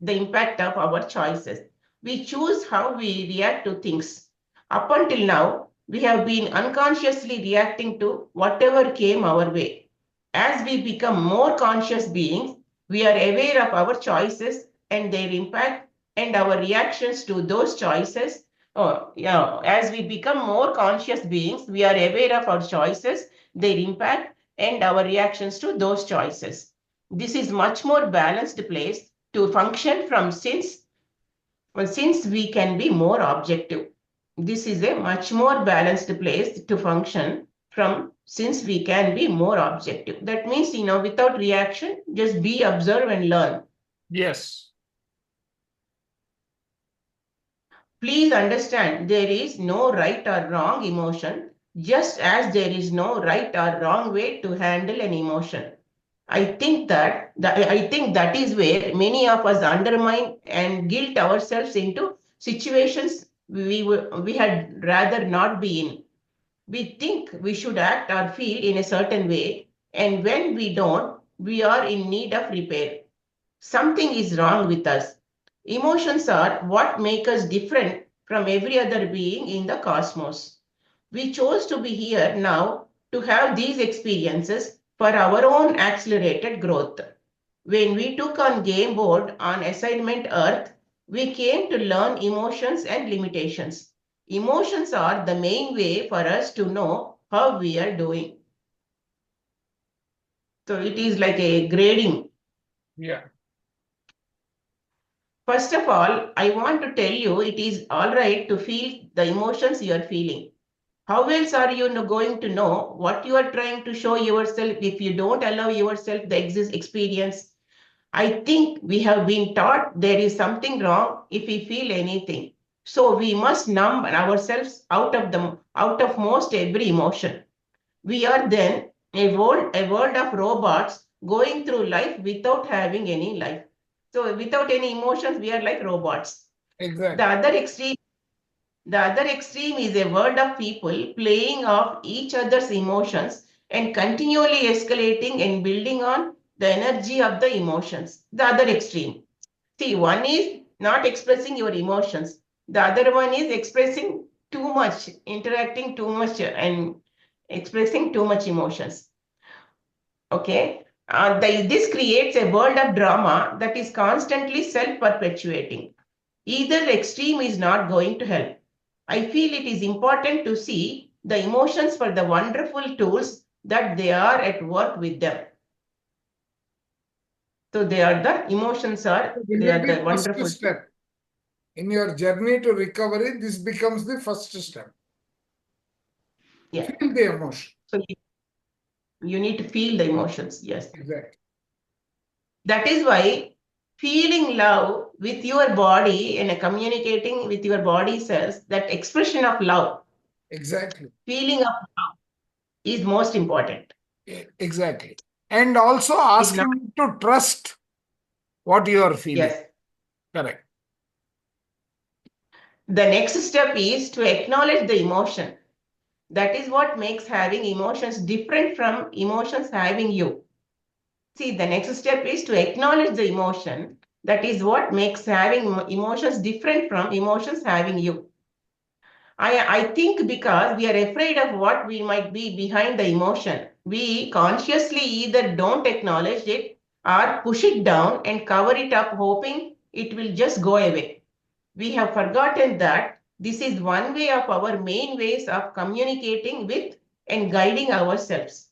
the impact of our choices. We choose how we react to things. Up until now, we have been unconsciously reacting to whatever came our way. As we become more conscious beings, we are aware of our choices and their impact and our reactions to those choices. As we become more conscious beings, we are aware of our choices, their impact, and our reactions to those choices. This is much more balanced place to function from since we can be more objective. This is a much more balanced place to function from since we can be more objective. That means, without reaction, just be, observe, and learn.
Yes.
Please understand, there is no right or wrong emotion, just as there is no right or wrong way to handle an emotion. I think that is where many of us undermine and guilt ourselves into situations we had rather not be in. We think we should act or feel in a certain way, and when we don't, we are in need of repair. Something is wrong with us. Emotions are what make us different from every other being in the cosmos. We chose to be here now to have these experiences for our own accelerated growth. When we took on game board on assignment Earth, we came to learn emotions and limitations. Emotions are the main way for us to know how we are doing. So it is like a grading.
Yeah.
First of all, I want to tell you it is all right to feel the emotions you are feeling. How else are you going to know what you are trying to show yourself if you don't allow yourself the experience? I think we have been taught there is something wrong if we feel anything. So we must numb ourselves out of most every emotion. We are then a world of robots going through life without having any life. So without any emotions, we are like robots.
Exactly.
The other extreme is a world of people playing off each other's emotions and continually escalating and building on the energy of the emotions. The other extreme. See, one is not expressing your emotions. The other one is expressing too much, interacting too much, and expressing too much emotions. Okay. This creates a world of drama that is constantly self-perpetuating. Either extreme is not going to help. I feel it is important to see the emotions for the wonderful tools that they are at work with them. So they are the emotions are, they are the wonderful
step. In your journey to recovery, this becomes the first step.
Yeah.
Feel the emotion.
So you need to feel the emotions. Yes.
Exactly.
That is why feeling love with your body and communicating with your body cells, that expression of love.
Exactly.
Feeling of love is most important.
Exactly. And also ask him to trust what you are feeling.
Yes.
Correct.
The next step is to acknowledge the emotion. That is what makes having emotions different from emotions having you. See, the next step is to acknowledge the emotion. That is what makes having emotions different from emotions having you. I think because we are afraid of what we might be behind the emotion, we consciously either don't acknowledge it or push it down and cover it up, hoping it will just go away. We have forgotten that this is one way of our main ways of communicating with and guiding ourselves.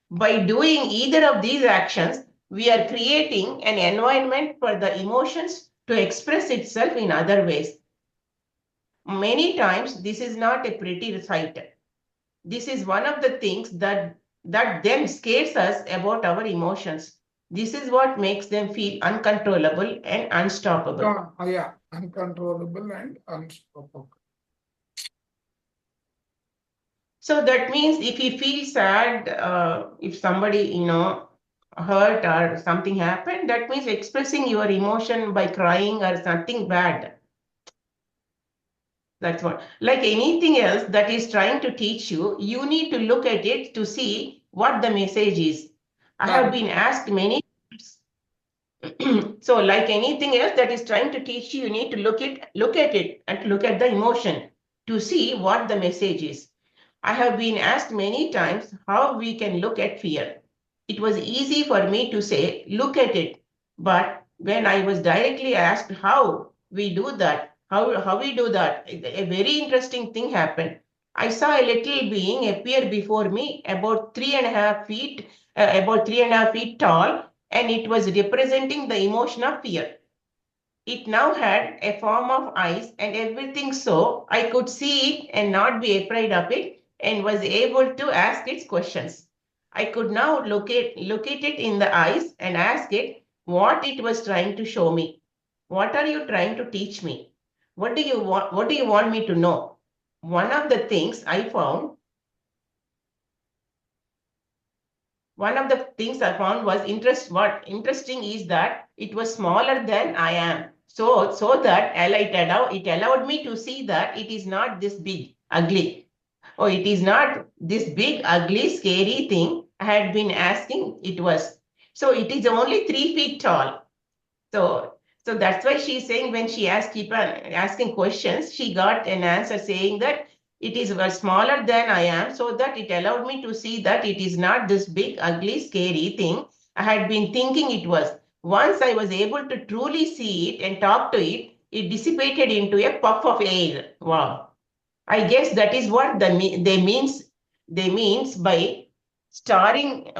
By doing either of these actions, we are creating an environment for the emotions to express itself in other ways. Many times, this is not a pretty sight. This is one of the things that then scares us about our emotions. This is what makes them feel uncontrollable and unstoppable.
Yeah, uncontrollable and unstoppable.
So that means if you feel sad, if somebody, hurt or something happened, that means expressing your emotion by crying or something bad. That's what. Like anything else that is trying to teach you, you need to look at it to see what the message is. I have been asked many times. So like anything else that is trying to teach you, you need to look at it and look at the emotion to see what the message is. I have been asked many times how we can look at fear. It was easy for me to say, look at it. But when I was directly asked how we do that, how we do that, a very interesting thing happened. I saw a little being appear before me about 3.5 feet, about 3.5 feet tall, and it was representing the emotion of fear. It now had a form of eyes and everything, so I could see it and not be afraid of it and was able to ask its questions. I could now look at it in the eyes and ask it what it was trying to show me. What are you trying to teach me? What do you want me to know? One of the things I found was interesting is that it was smaller than I am. So that it allowed me to see that it is not this big, ugly. Oh, it is not this big, ugly, scary thing I had been asking it was. So it is only 3 feet tall. So that's why she's saying when she keep on asking questions, she got an answer saying that it is smaller than I am, so that it allowed me to see that it is not this big, ugly, scary thing I had been thinking it was. once I was able to truly see it and talk to it, it dissipated into a puff of air. Wow. I guess that is what they means by staring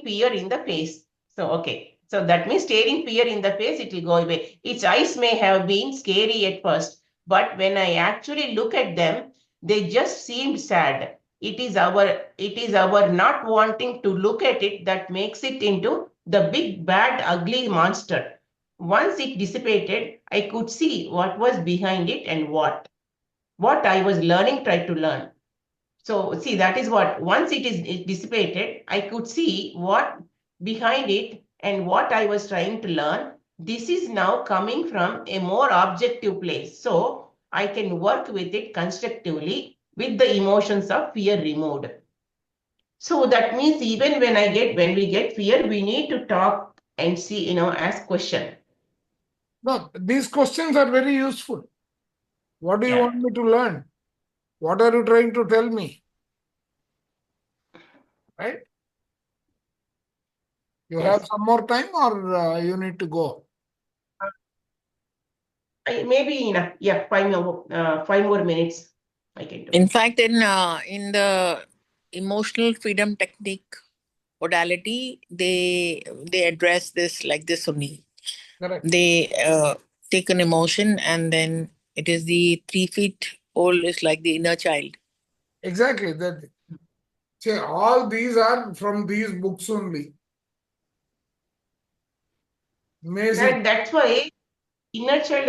fear in the face. So okay. So that means staring fear in the face, it will go away. Its eyes may have been scary at first, but when I actually look at them, they just seemed sad. It is our not wanting to look at it that makes it into the big, bad, ugly monster. Once it dissipated, I could see what was behind it and what I was tried to learn. So see, that is what, once it dissipated, I could see what behind it and what I was trying to learn. This is now coming from a more objective place. So I can work with it constructively with the emotions of fear removed. So that means even when we get fear, we need to talk and see, ask question.
No, these questions are very useful. What do you
Yeah.
want me to learn? What are you trying to tell me? Right? You
Yes.
have some more time, or you need to go?
Maybe enough. Yeah, 5 more minutes I can do.
In fact, in the emotional freedom technique modality, they address this like this only.
Correct.
They take an emotion, and then it is the 3 feet old is like the inner child.
Exactly. That. See, all these are from these books only. Amazing.
That's why inner child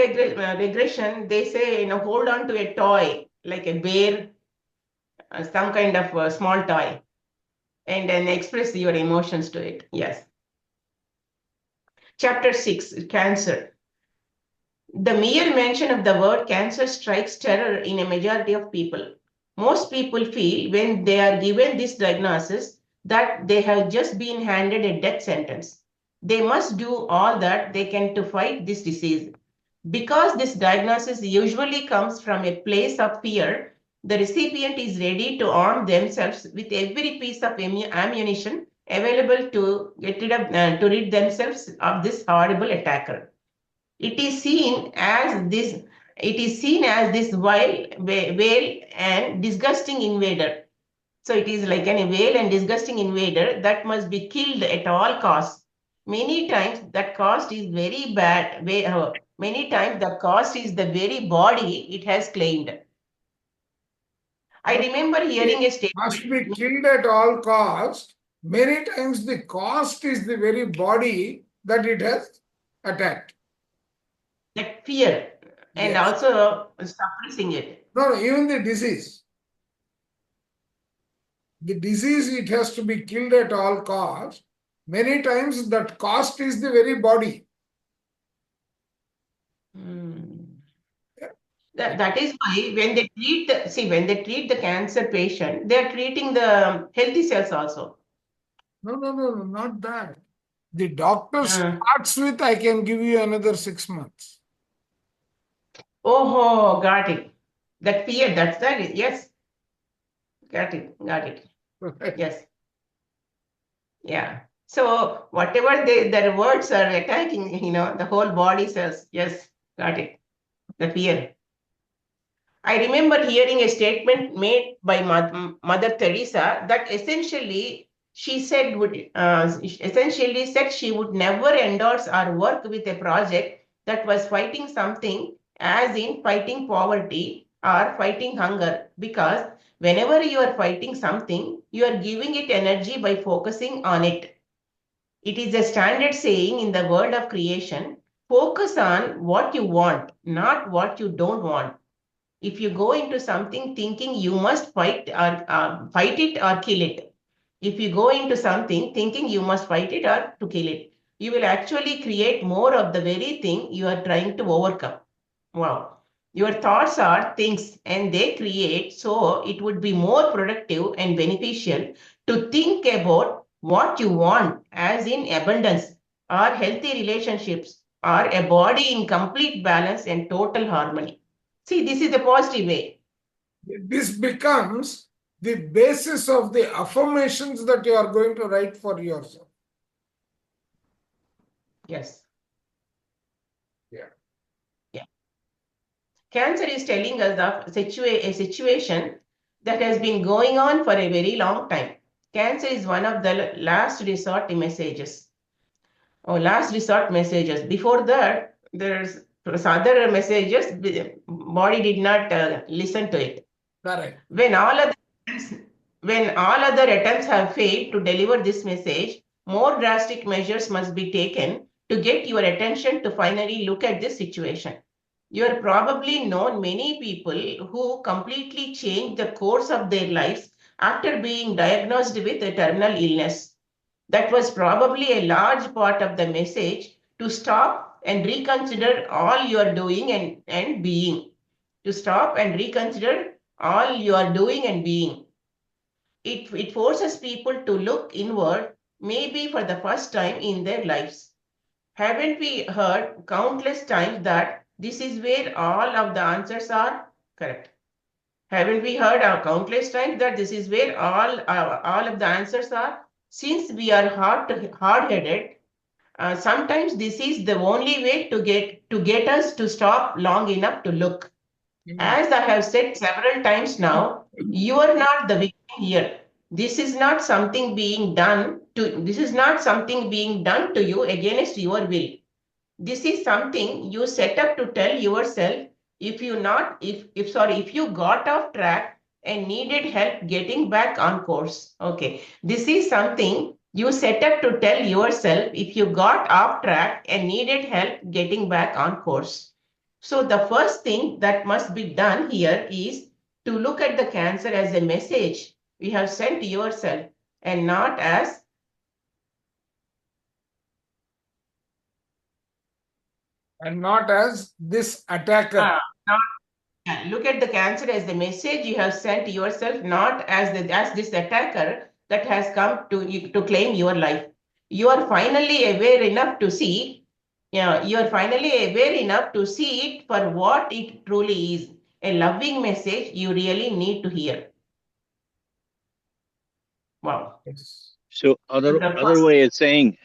regression, they say, hold on to a toy, like a bear, some kind of small toy, and then express your emotions to it. Yes. Chapter 6, Cancer. The mere mention of the word cancer strikes terror in a majority of people. Most people feel when they are given this diagnosis that they have just been handed a death sentence. They must do all that they can to fight this disease. Because this diagnosis usually comes from a place of fear, the recipient is ready to arm themselves with every piece of ammunition available to to rid themselves of this horrible attacker. It is seen as this vile and disgusting invader. So it is like an vile and disgusting invader that must be killed at all costs. Many times that cost is very bad. Many times the cost is the very body it has claimed. I remember hearing a statement.
Must be killed at all cost. Many times the cost is the very body that it has attacked.
That fear and
Yes.
also suppressing it.
No, even the disease. The disease, it has to be killed at all cost. Many times that cost is the very body.
That is why when they treat the cancer patient, they are treating the healthy cells also.
No, not that. The doctor starts with, I can give you another 6 months.
Oh, got it. That fear, that's that. Yes. Got it. Yes. Yeah. So whatever their words are attacking, the whole body cells. Yes, got it. The fear. I remember hearing a statement made by Mother Teresa that essentially said she would never endorse or work with a project that was fighting something, as in fighting poverty or fighting hunger, because whenever you are fighting something, you are giving it energy by focusing on it. It is a standard saying in the world of creation: focus on what you want, not what you don't want. If you go into something thinking you must fight it or kill it, if you go into something thinking you must fight it or to kill it, you will actually create more of the very thing you are trying to overcome. Wow. Your thoughts are things and they create, so it would be more productive and beneficial to think about what you want, as in abundance or healthy relationships or a body in complete balance and total harmony. See, this is the positive way.
This becomes the basis of the affirmations that you are going to write for yourself.
Yes.
Yeah.
Yeah. Cancer is telling us of a situation that has been going on for a very long time. Cancer is one of the last resort messages. Or last resort messages. Before that, there's other messages, the body did not listen to it.
Correct.
When all other attempts have failed to deliver this message, more drastic measures must be taken to get your attention to finally look at this situation. You are probably known many people who completely changed the course of their lives after being diagnosed with a terminal illness. That was probably a large part of the message to stop and reconsider all you are doing and being. To stop and reconsider all you are doing and being. It forces people to look inward, maybe for the first time in their lives. Haven't we heard countless times that this is where all of the answers are? Correct. Haven't we heard countless times that this is where all of the answers are? Since we are hard-headed, sometimes this is the only way to get us to stop long enough to look. As I have said several times now, you are not the victim here. This is not something being done to you against your will. This is something you set up to tell yourself if you got off track and needed help getting back on course. Okay. This is something you set up to tell yourself if you got off track and needed help getting back on course. So the first thing that must be done here is to look at the cancer as a message you have sent yourself and not as
this attacker.
Look at the cancer as the message you have sent yourself, not as this attacker that has come to claim your life. You are finally aware enough to see. You are finally aware enough to see it for what it truly is, a loving message you really need to hear. Wow.
So other way of saying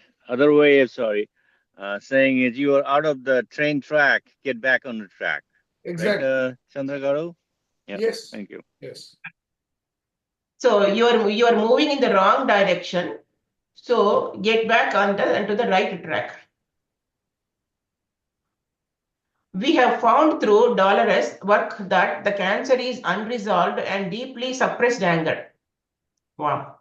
is you are out of the train track, get back on the track.
Exactly.
Right, Chandra Garu? Yeah.
Yes.
Thank you.
Yes.
So you are moving in the wrong direction. So get back onto the right track. We have found through Dolores' work that the cancer is unresolved and deeply suppressed anger. Wow.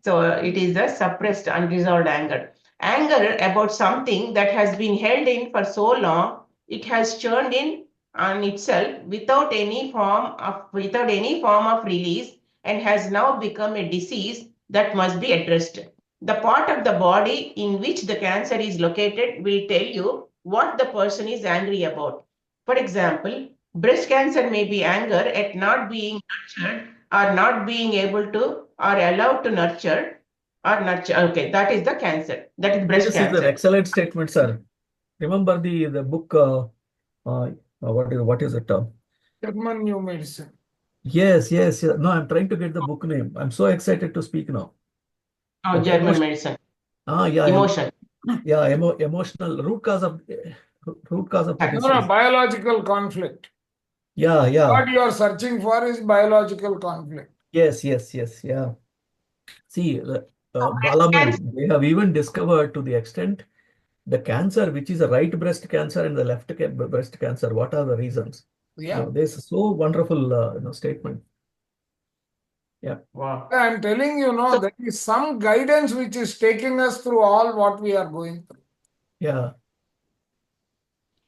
So it is the suppressed, unresolved anger. Anger about something that has been held in for so long, it has churned in on itself without any form of release and has now become a disease that must be addressed. The part of the body in which the cancer is located will tell you what the person is angry about. For example, breast cancer may be anger at not being nurtured or not being able to or allowed to nurture. Okay, that is the cancer. That is breast
This
cancer.
is an excellent statement, sir. Remember the book, what is it?
German New Medicine.
Yes. No, I'm trying to get the book name. I'm so excited to speak now.
Oh, German medicine.
Yeah.
Emotion.
Yeah, emotional root cause of the disease.
No, biological conflict.
Yeah.
What you are searching for is biological conflict.
Yes. Yeah. See, Balaman, they have even discovered to the extent the cancer, which is a right breast cancer and the left breast cancer, what are the reasons?
Yeah.
This is so wonderful statement. Yeah.
Wow.
I'm telling you, there is some guidance which is taking us through all what we are going through.
Yeah.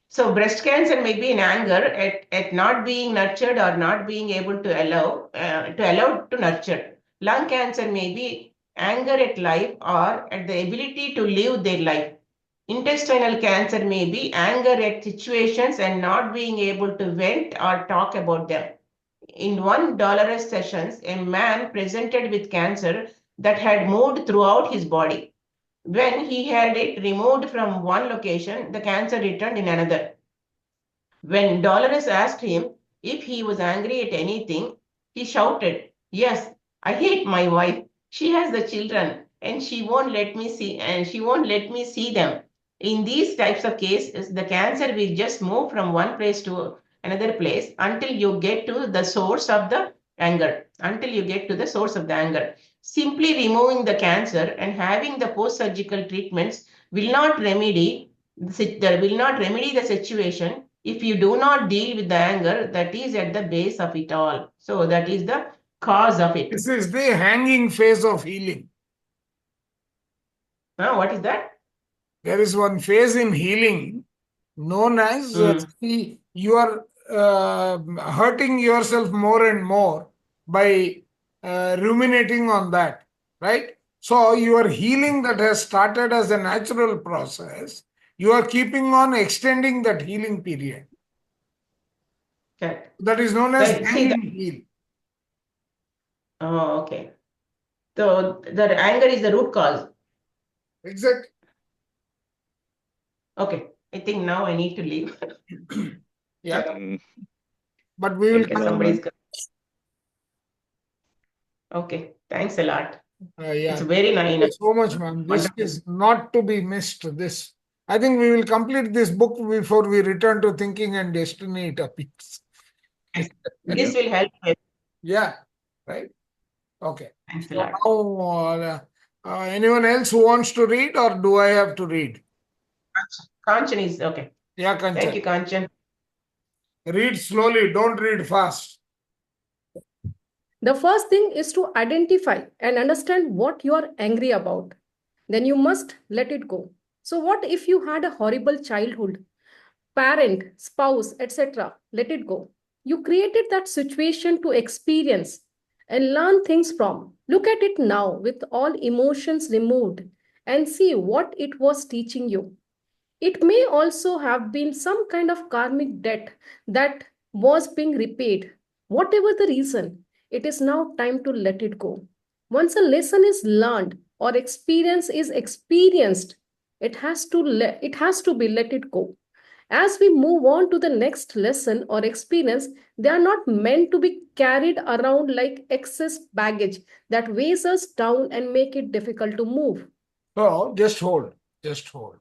So breast cancer may be in anger at not being nurtured or not being able to allow to nurture. Lung cancer may be anger at life or at the ability to live their life. Intestinal cancer may be anger at situations and not being able to vent or talk about them. In one Dolores sessions, a man presented with cancer that had moved throughout his body. When he had it removed from one location, the cancer returned in another. When Dolores asked him if he was angry at anything, he shouted, "Yes, I hate my wife. She has the children. and she won't let me see them. In these types of cases, the cancer will just move from one place to another place until you get to the source of the anger. Simply removing the cancer and having the post-surgical treatments will not remedy the situation if you do not deal with the anger that is at the base of it all. So that is the cause of it.
This is the hanging phase of healing.
What is that?
There is one phase in healing known as you are hurting yourself more and more by ruminating on that, right? So your healing that has started as a natural process, you are keeping on extending that healing period.
Okay.
That is known as
Right. See
hanging heal.
Oh, okay. So the anger is the root cause.
Exactly.
Okay. I think now I need to leave.
Yeah.
Mm.
But we will
Because somebody's okay. Thanks a lot.
yeah.
It's very
Thank
nice.
you so much, ma'am. This
Wonderful.
is not to be missed. This, I think we will complete this book before we return to Thinking and Destiny topics.
This will help.
Yeah, right. Okay.
Thanks a
So
lot.
now, anyone else who wants to read, or do I have to read?
Kanchan is okay.
Yeah,
Thank you,
Kanchan.
Kanchan.
Read slowly. Don't read fast.
The first thing is to identify and understand what you are angry about. Then you must let it go. So, what if you had a horrible childhood? Parent, spouse, etc. Let it go. You created that situation to experience and learn things from. Look at it now with all emotions removed and see what it was teaching you. It may also have been some kind of karmic debt that was being repaid. Whatever the reason, it is now time to let it go. Once a lesson is learned or experience is experienced, it has to be let it go. As we move on to the next lesson or experience, they are not meant to be carried around like excess baggage that weighs us down and make it difficult to move.
So just hold. Just hold.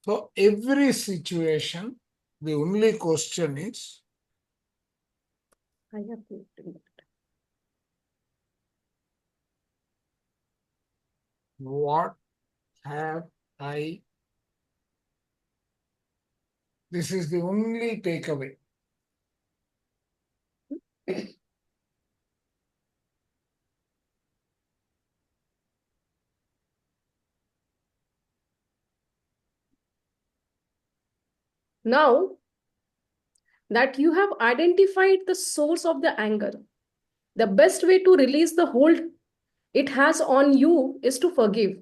So every situation, the only question is,
I have to do that.
what have I? This is the only takeaway.
Now that you have identified the source of the anger, the best way to release the hold it has on you is to forgive.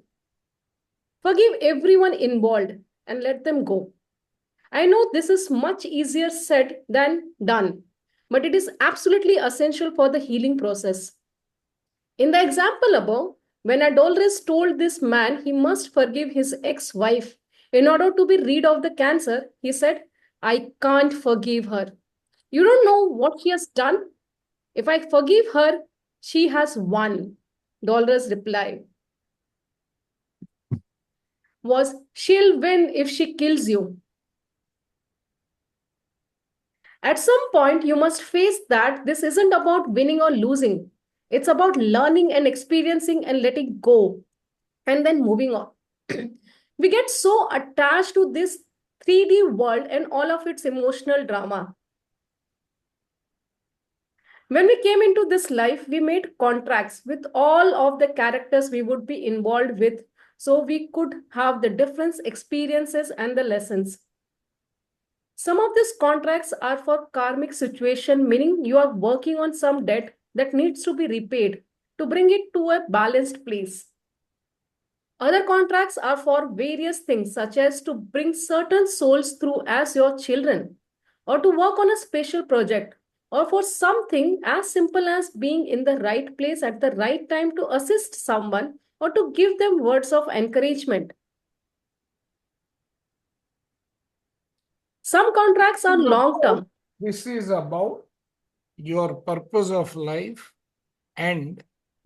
Forgive everyone involved and let them go. I know this is much easier said than done, but it is absolutely essential for the healing process. In the example above, when Adolphus told this man he must forgive his ex-wife in order to be rid of the cancer, he said, I can't forgive her. You don't know what she has done? If I forgive her, she has won. Dolores' reply was, she'll win if she kills you. At some point, you must face that this isn't about winning or losing. It's about learning and experiencing and letting go and then moving on. We get so attached to this 3D world and all of its emotional drama. When we came into this life, we made contracts with all of the characters we would be involved with so we could have the different experiences and the lessons. Some of these contracts are for karmic situation, meaning you are working on some debt that needs to be repaid to bring it to a balanced place. Other contracts are for various things, such as to bring certain souls through as your children, or to work on a special project, or for something as simple as being in the right place at the right time to assist someone or to give them words of encouragement. Some contracts are long-term.
This is about your purpose of life and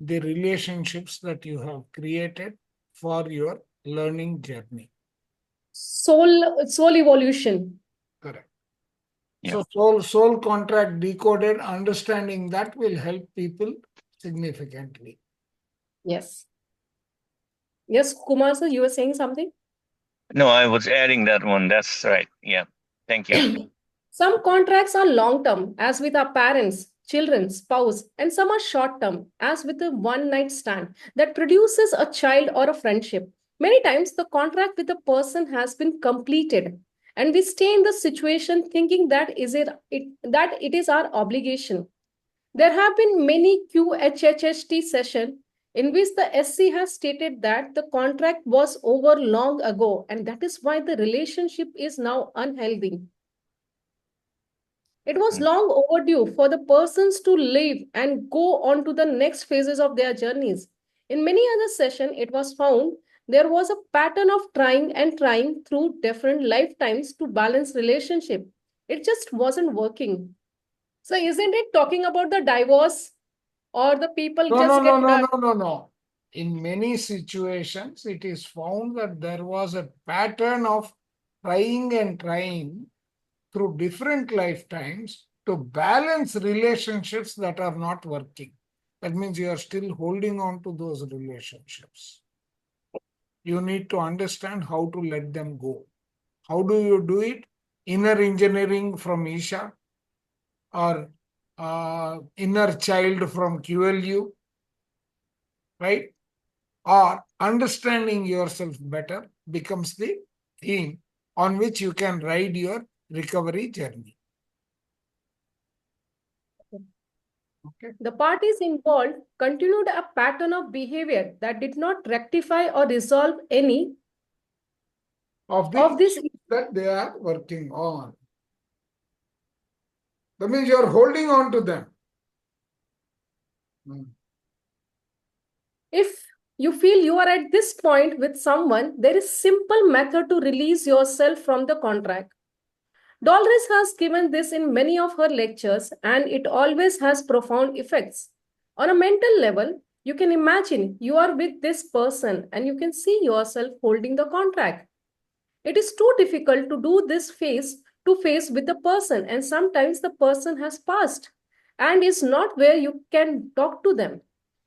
the relationships that you have created for your learning journey.
Soul evolution.
Correct.
Yeah.
So soul contract decoded, understanding that will help people significantly.
Yes. Yes, Kumar sir, you were saying something?
No, I was adding that one. That's right. Yeah. Thank you.
Some contracts are long term, as with our parents, children, spouse, and some are short term, as with a one night stand that produces a child or a friendship. Many times, the contract with a person has been completed, and we stay in the situation thinking that it is our obligation. There have been many QHHST sessions in which the SC has stated that the contract was over long ago, and that is why the relationship is now unhealthy. It was long overdue for the persons to leave and go on to the next phases of their journeys. In many other sessions, it was found there was a pattern of trying and trying through different lifetimes to balance relationship. It just wasn't working. So isn't it talking about the divorce or the people
No. In many situations, it is found that there was a pattern of trying and trying through different lifetimes to balance relationships that are not working. That means you are still holding on to those relationships. You need to understand how to let them go. How do you do it? Inner engineering from Isha or inner child from QLU, right? Or understanding yourself better becomes the theme on which you can ride your recovery journey. Okay.
The parties involved continued a pattern of behavior that did not rectify or resolve any
of this that they are working on. That means you are holding on to them.
If you feel you are at this point with someone, there is simple method to release yourself from the contract. Dolores has given this in many of her lectures, and it always has profound effects. On a mental level, you can imagine you are with this person and you can see yourself holding the contract. It is too difficult to do this face to face with the person, and sometimes the person has passed and is not where you can talk to them.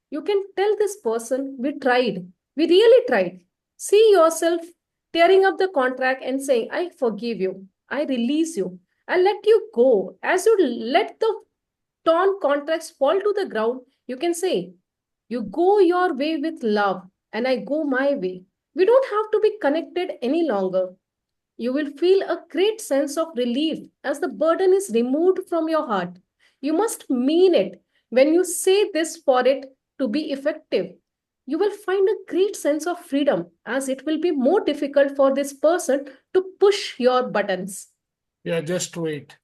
You can tell this person, we tried, we really tried. See yourself tearing up the contract and saying, I forgive you, I release you, I let you go. As you let the torn contracts fall to the ground, you can say, you go your way with love, and I go my way. We don't have to be connected any longer. You will feel a great sense of relief as the burden is removed from your heart. You must mean it when you say this for it to be effective. You will find a great sense of freedom as it will be more difficult for this person to push your buttons.
Yeah, just wait.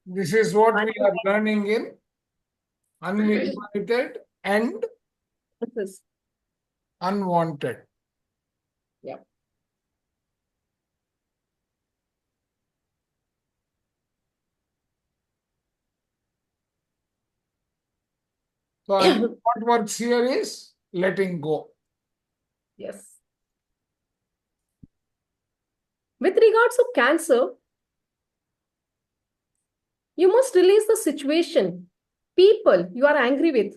This is what we are learning in unlimited and unwanted.
Yeah.
So what works here is letting go.
Yes. With regards to cancer, you must release the situation, people you are angry with.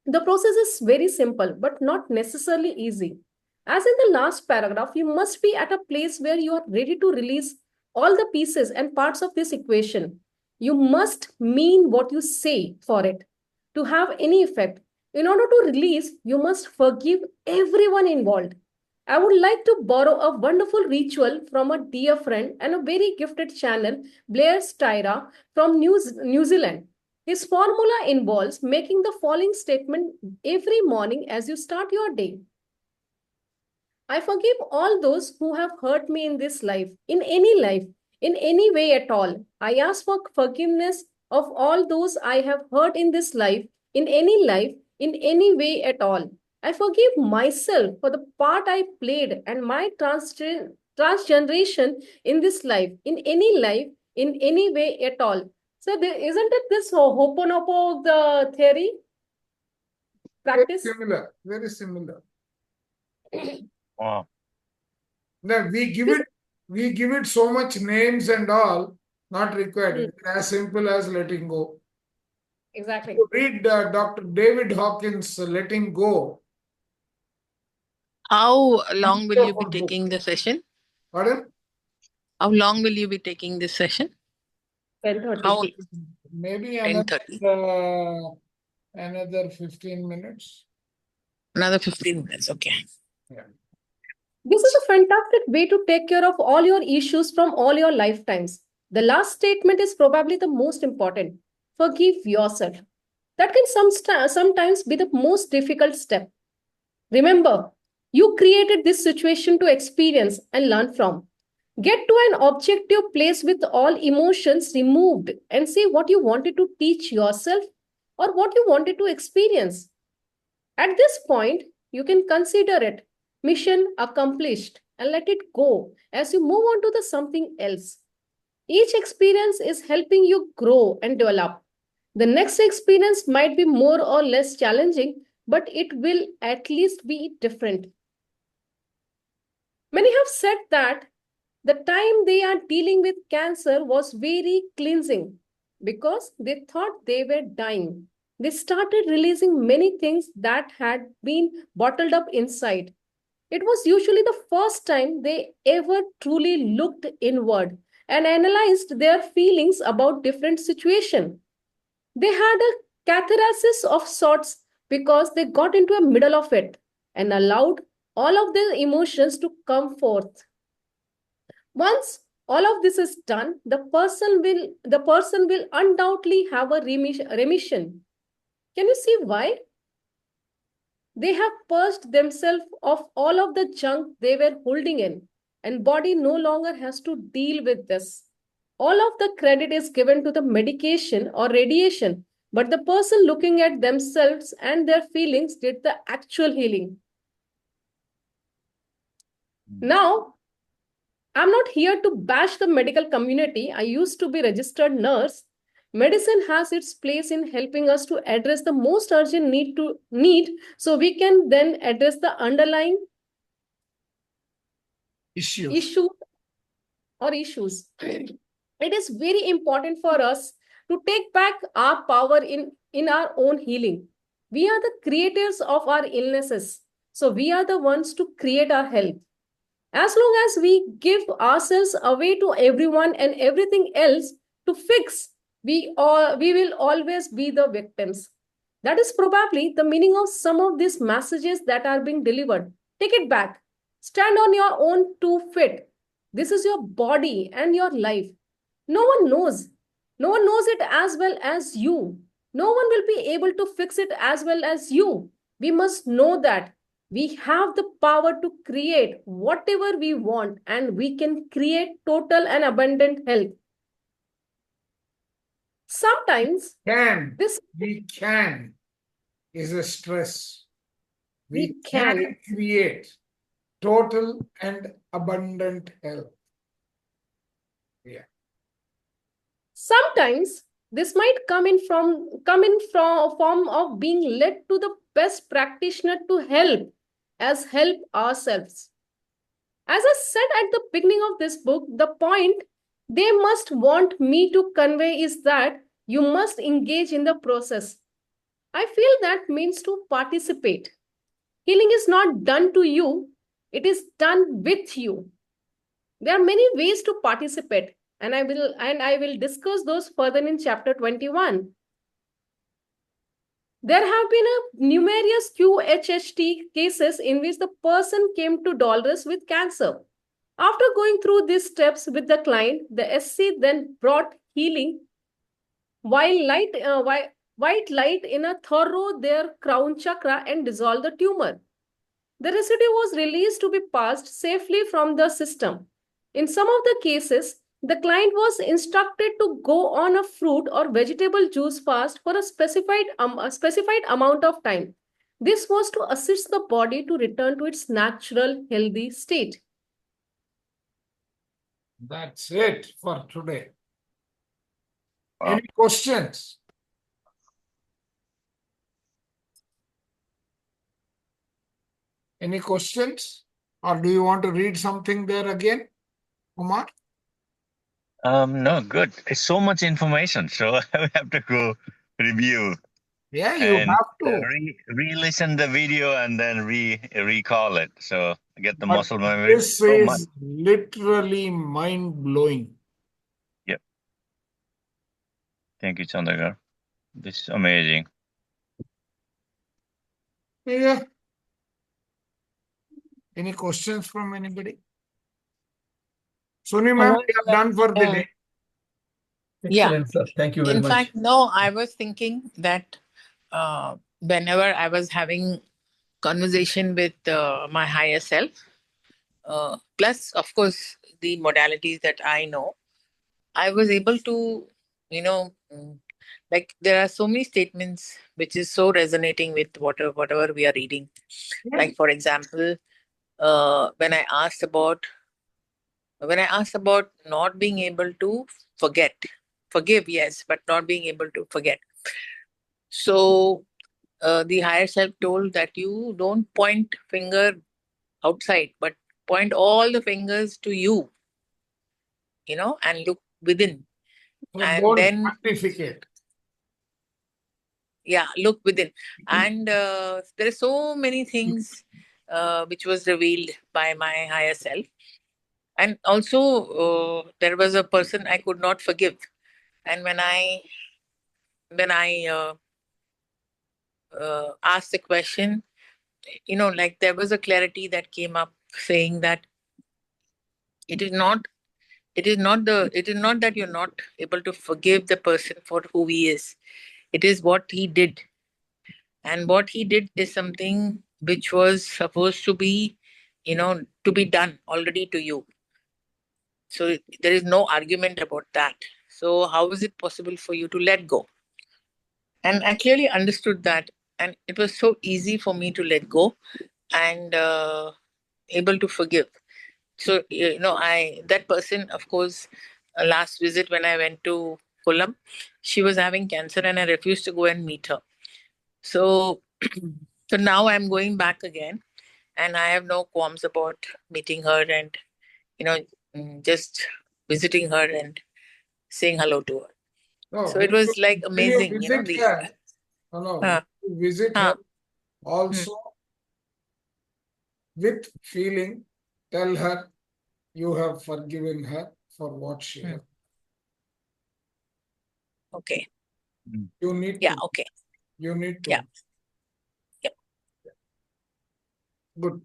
The process is very simple, but not necessarily easy. As in the last paragraph, you must be at a place where you are ready to release all the pieces and parts of this equation. You must mean what you say for it to have any effect. In order to release, you must forgive everyone involved. I would like to borrow a wonderful ritual from a dear friend and a very gifted channel, Blair Styra from New Zealand. His formula involves making the following statement every morning as you start your day. I forgive all those who have hurt me in this life, in any way at all. I ask for forgiveness of all those I have hurt in this life, in any way at all. I forgive myself for the part I played and my transgeneration in this life, in any life, in any way at all. So isn't it this Ho'oponopono the theory practice?
Very similar.
Wow.
Now we give it so much names and all, not required.
Hmm.
It's as simple as letting go.
Exactly.
You read Dr. David Hawkins' Letting Go.
How long will you be
Wonderful book.
taking the session?
Pardon?
How long will you be taking this session?
10:30.
How
Maybe
10:30.
another 15 minutes.
Another 15 minutes. Okay.
Yeah.
This is a fantastic way to take care of all your issues from all your lifetimes. The last statement is probably the most important. Forgive yourself. That can sometimes be the most difficult step. Remember, you created this situation to experience and learn from. Get to an objective place with all emotions removed and see what you wanted to teach yourself or what you wanted to experience. At this point, you can consider it mission accomplished and let it go as you move on to the something else. Each experience is helping you grow and develop. The next experience might be more or less challenging, but it will at least be different. Many have said that the time they are dealing with cancer was very cleansing because they thought they were dying. They started releasing many things that had been bottled up inside. It was usually the first time they ever truly looked inward and analyzed their feelings about different situations. They had a catharsis of sorts because they got into the middle of it and allowed all of their emotions to come forth. Once all of this is done, the person will undoubtedly have a remission. Can you see why? They have purged themselves of all of the junk they were holding in, and body no longer has to deal with this. All of the credit is given to the medication or radiation, but the person looking at themselves and their feelings did the actual healing. Now, I'm not here to bash the medical community. I used to be a registered nurse. Medicine has its place in helping us to address the most urgent need so we can then address the underlying
Issues.
issues. It is very important for us to take back our power in our own healing. We are the creators of our illnesses. So we are the ones to create our health. As long as we give ourselves away to everyone and everything else to fix, we will always be the victims. That is probably the meaning of some of these messages that are being delivered. Take it back. Stand on your own 2 feet. This is your body and your life. No one knows. No one knows it as well as you. No one will be able to fix it as well as you. We must know that we have the power to create whatever we want, and we can create total and abundant health. Sometimes
We can is a stress.
We
can
can.
create total and abundant health. Yeah.
Sometimes this might come in from form of being led to the best practitioner to help ourselves. As I said at the beginning of this book, the point they must want me to convey is that you must engage in the process. I feel that means to participate. Healing is not done to you, it is done with you. There are many ways to participate, and I will discuss those further in chapter 21. There have been numerous QHHT cases in which the person came to Dolores with cancer. After going through these steps with the client, the SC then brought healing white light in a thorough their crown chakra and dissolved the tumor. The residue was released to be passed safely from the system. In some of the cases, the client was instructed to go on a fruit or vegetable juice fast for a specified amount of time. This was to assist the body to return to its natural, healthy state.
That's it for today.
Wow.
Any questions? Any questions? Or do you want to read something there again, Kumar?
No, good. It's so much information, so I have to go review
Yeah, you
and
have to.
re-listen the video and then recall it. So get the
But
muscle memory.
this
So much.
is literally mind-blowing.
Yep. Thank you, Chandragar. This is amazing.
Yeah. Any questions from anybody? Suni ma'am, we are done for the day.
Yeah.
Excellent, sir. Thank you very
In
much.
fact, no, I was thinking that whenever I was having conversation with my higher self, plus, of course, the modalities that I know, I was able to, like there are so many statements which is so resonating with whatever we are reading. Like, for example, when I asked about not being able to forgive, yes, but not being able to forget. So the higher self told that you don't point finger outside, but point all the fingers to you, and look within. And
Don't
then,
pontificate.
yeah, look within. And there are so many things which was revealed by my higher self. And also, there was a person I could not forgive. And when I asked the question, like there was a clarity that came up saying that it is not that you're not able to forgive the person for who he is. It is what he did, and what he did is something which was supposed to be to be done already to you. So there is no argument about that. So how is it possible for you to let go? And I clearly understood that, and it was so easy for me to let go and able to forgive. So that person, of course, last visit when I went to Kollam, she was having cancer, and I refused to go and meet her. So, so now I'm going back again, and I have no qualms about meeting her and just visiting her and saying hello to her.
No,
So it was like
when you
amazing,
visit
the
her, you visit her also with feeling, tell her you have forgiven her for what she has.
Okay.
You need
Yeah.
to.
Okay.
You need to.
Yeah. Yep.
Good.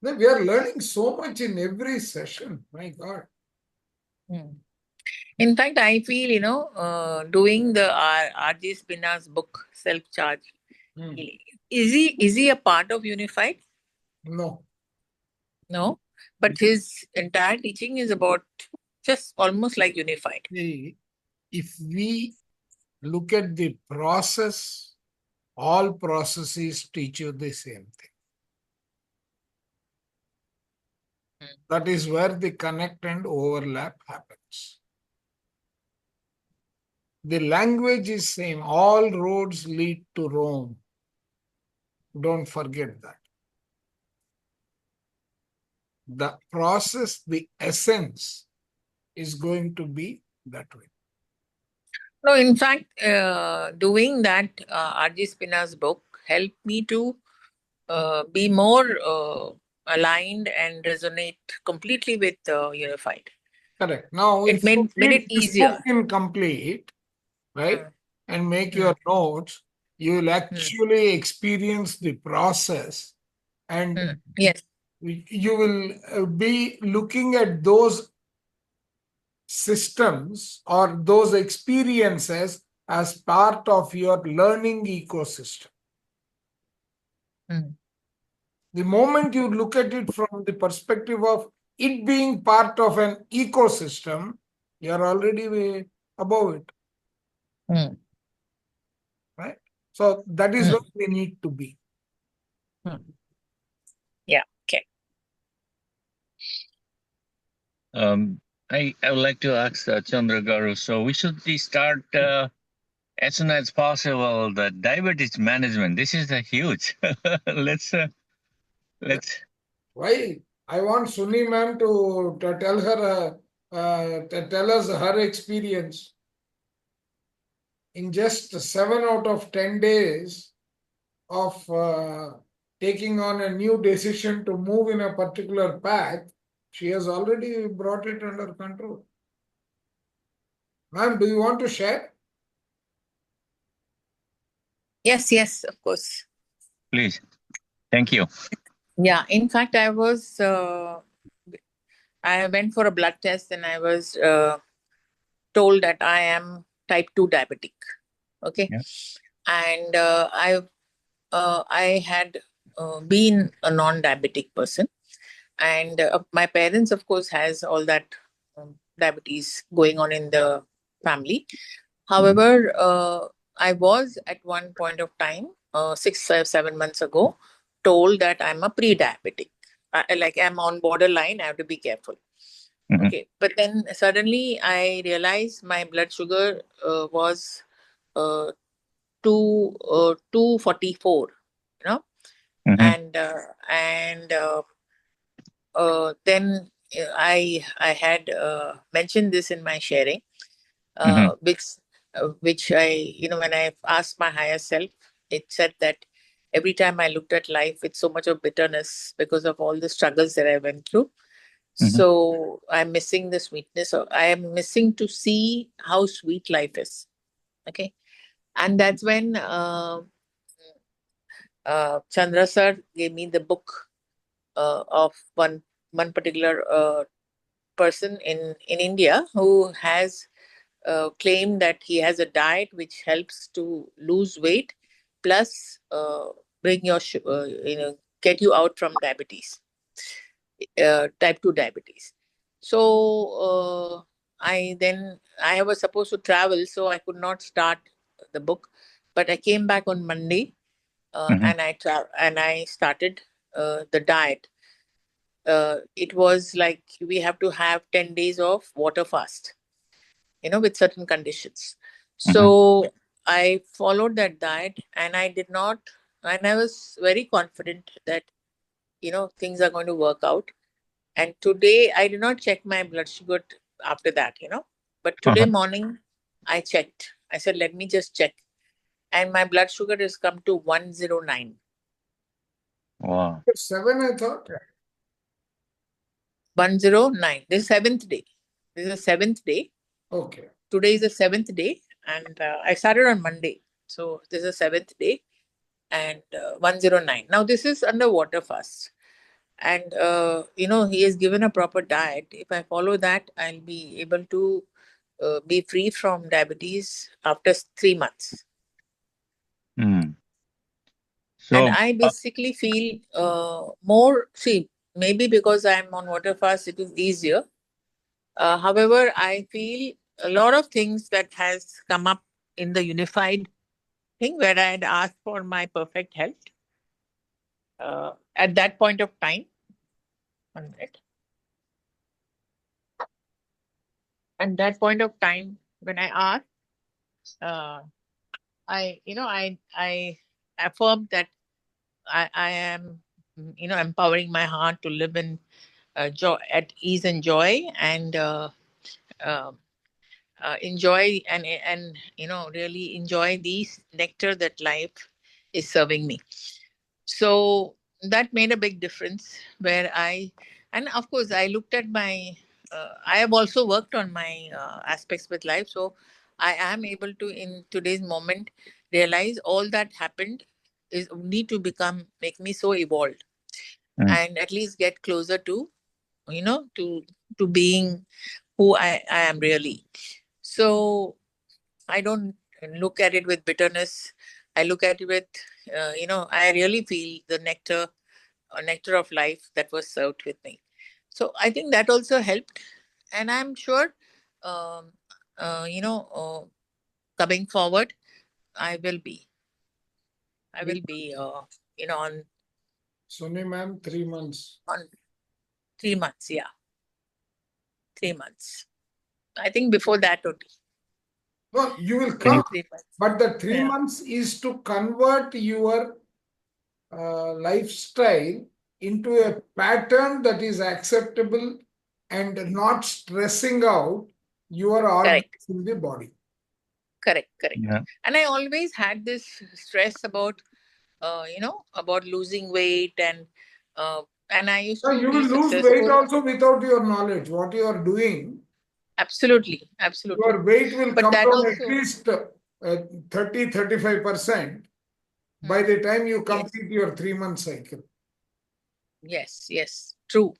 We are learning so much in every session. My God.
In fact, I feel, doing the R.J. Spina's book, Self Charge, is he a part of Unified?
No.
No. But his entire teaching is about just almost like Unified.
If we look at the process, all processes teach you the same thing. That is where the connect and overlap happens. The language is same. All roads lead to Rome. Don't forget that. The process, the essence is going to be that way.
No, in fact, doing that R.J. Spina's book helped me to be more aligned and resonate completely with Unified.
Correct. Now,
it
if you
made
read
it
this
easier.
book incomplete, right, and make your notes, you will actually experience the process, and
yes,
you will be looking at those systems or those experiences as part of your learning ecosystem. The moment you look at it from the perspective of it being part of an ecosystem, you are already way above it. Right? So that is what we need to be.
Yeah. Okay.
I would like to ask Chandra Garu. So we should start as soon as possible the diabetes management. This is a huge. let's.
Why? I want Suni ma'am to tell her, tell us her experience. In just 7 out of 10 days of taking on a new decision to move in a particular path, she has already brought it under control. Ma'am, do you want to share?
Yes, of course.
Please. Thank you.
Yeah, in fact, I went for a blood test and I was told that I am type 2 diabetic. Okay.
Yeah.
And I had been a non-diabetic person. And my parents, of course, has all that diabetes going on in the family. However, I was at one point of time, 6 or 7 months ago, told that I'm a pre-diabetic. Like I'm on borderline, I have to be careful.
Mhm.
Okay, but then suddenly I realized my blood sugar was 244, you know,
Mhm.
and then I had mentioned this in my sharing,
Mhm.
which I, when I asked my higher self, it said that every time I looked at life with so much of bitterness because of all the struggles that I went through.
Mhm.
So I'm missing the sweetness. I am missing to see how sweet life is. Okay. And that's when Chandra sir gave me the book of one particular person in India who has claimed that he has a diet which helps to lose weight plus bring your get you out from diabetes, type 2 diabetes. So I was supposed to travel, so I could not start the book, but I came back on Monday,
Mhm.
and I started the diet. It was like we have to have 10 days of water fast, with certain conditions.
Mhm.
So I followed that diet, and I was very confident that, things are going to work out. And today I did not check my blood sugar after that, but today
Uh-huh.
morning I checked. I said, let me just check. And my blood sugar has come to 109.
Wow.
7, I thought.
109. This is seventh day. This is the seventh day.
Okay.
Today is the seventh day, and I started on Monday. So this is the seventh day, and 109. Now this is under water fast, and he has given a proper diet. If I follow that, I'll be able to be free from diabetes after 3 months.
Mm.
And
So,
I basically feel more. See, maybe because I'm on water fast, it is easier. However, I feel a lot of things that has come up in the unified thing where I had asked for my perfect health. At that point of time, 1 minute. At that point of time, when I asked, I affirmed that I am, empowering my heart to live in joy, at ease and joy, and uh, enjoy and really enjoy the nectar that life is serving me. So that made a big difference. And of course, I looked at I have also worked on my aspects with life. So I am able to, in today's moment, realize all that happened is only to make me so evolved,
mm,
and at least get closer to, to being who I am really. So I don't look at it with bitterness. I look at it with, I really feel the nectar of life that was served with me. So I think that also helped. And I'm sure, um, uh, you know, uh, coming forward, I will be, on
Suni ma'am, 3 months.
3 months. Yeah. 3 months. I think before that only.
No, you will
Can you-
come,
3 months.
but the 3
Yeah.
months is to convert your lifestyle into a pattern that is acceptable and not stressing out your organs
Correct.
in the body.
Correct.
Yeah.
And I always had this stress about, about losing weight, and I used
So
to
you
be
will lose weight
successful.
also without your knowledge. What you are doing,
Absolutely.
your weight will
But
come
that
down at
also,
least 30-35% by the time you
yes,
complete your 3-month cycle.
yes, true.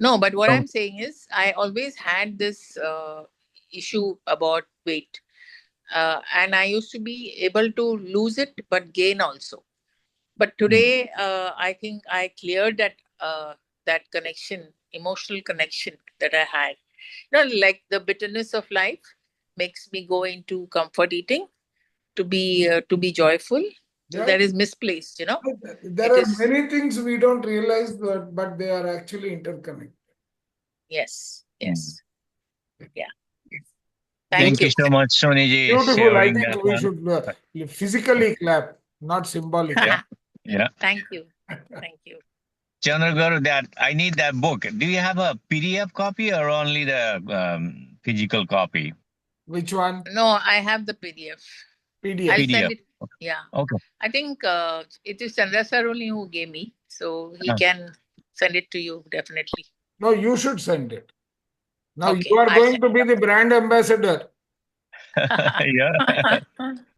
No, but what
So-
I'm saying is, I always had this issue about weight, and I used to be able to lose it, but gain also. But today, I think I cleared that connection, emotional connection that I had. Like the bitterness of life makes me go into comfort eating to be joyful. So
Yeah.
that is misplaced.
There
It
are
is-
many things we don't realize, but they are actually interconnected.
Yes. Yeah.
Thank
Thank you.
you so much, Soniji,
Beautiful. I
sharing
think
that
we
one.
should physically clap, not symbolically.
Yeah. Yeah.
Thank you. Thank you.
Chandragaru, that I need that book. Do you have a PDF copy or only the physical copy?
Which one?
No, I have the PDF.
PDF.
I'll
PDF.
send it. Yeah.
Okay.
I think it is Chandra sir only who gave me, so he
Ah.
can send it to you definitely.
No, you should send it. Now
Okay,
you are
I'll
going
send
to be the brand ambassador.
Yeah.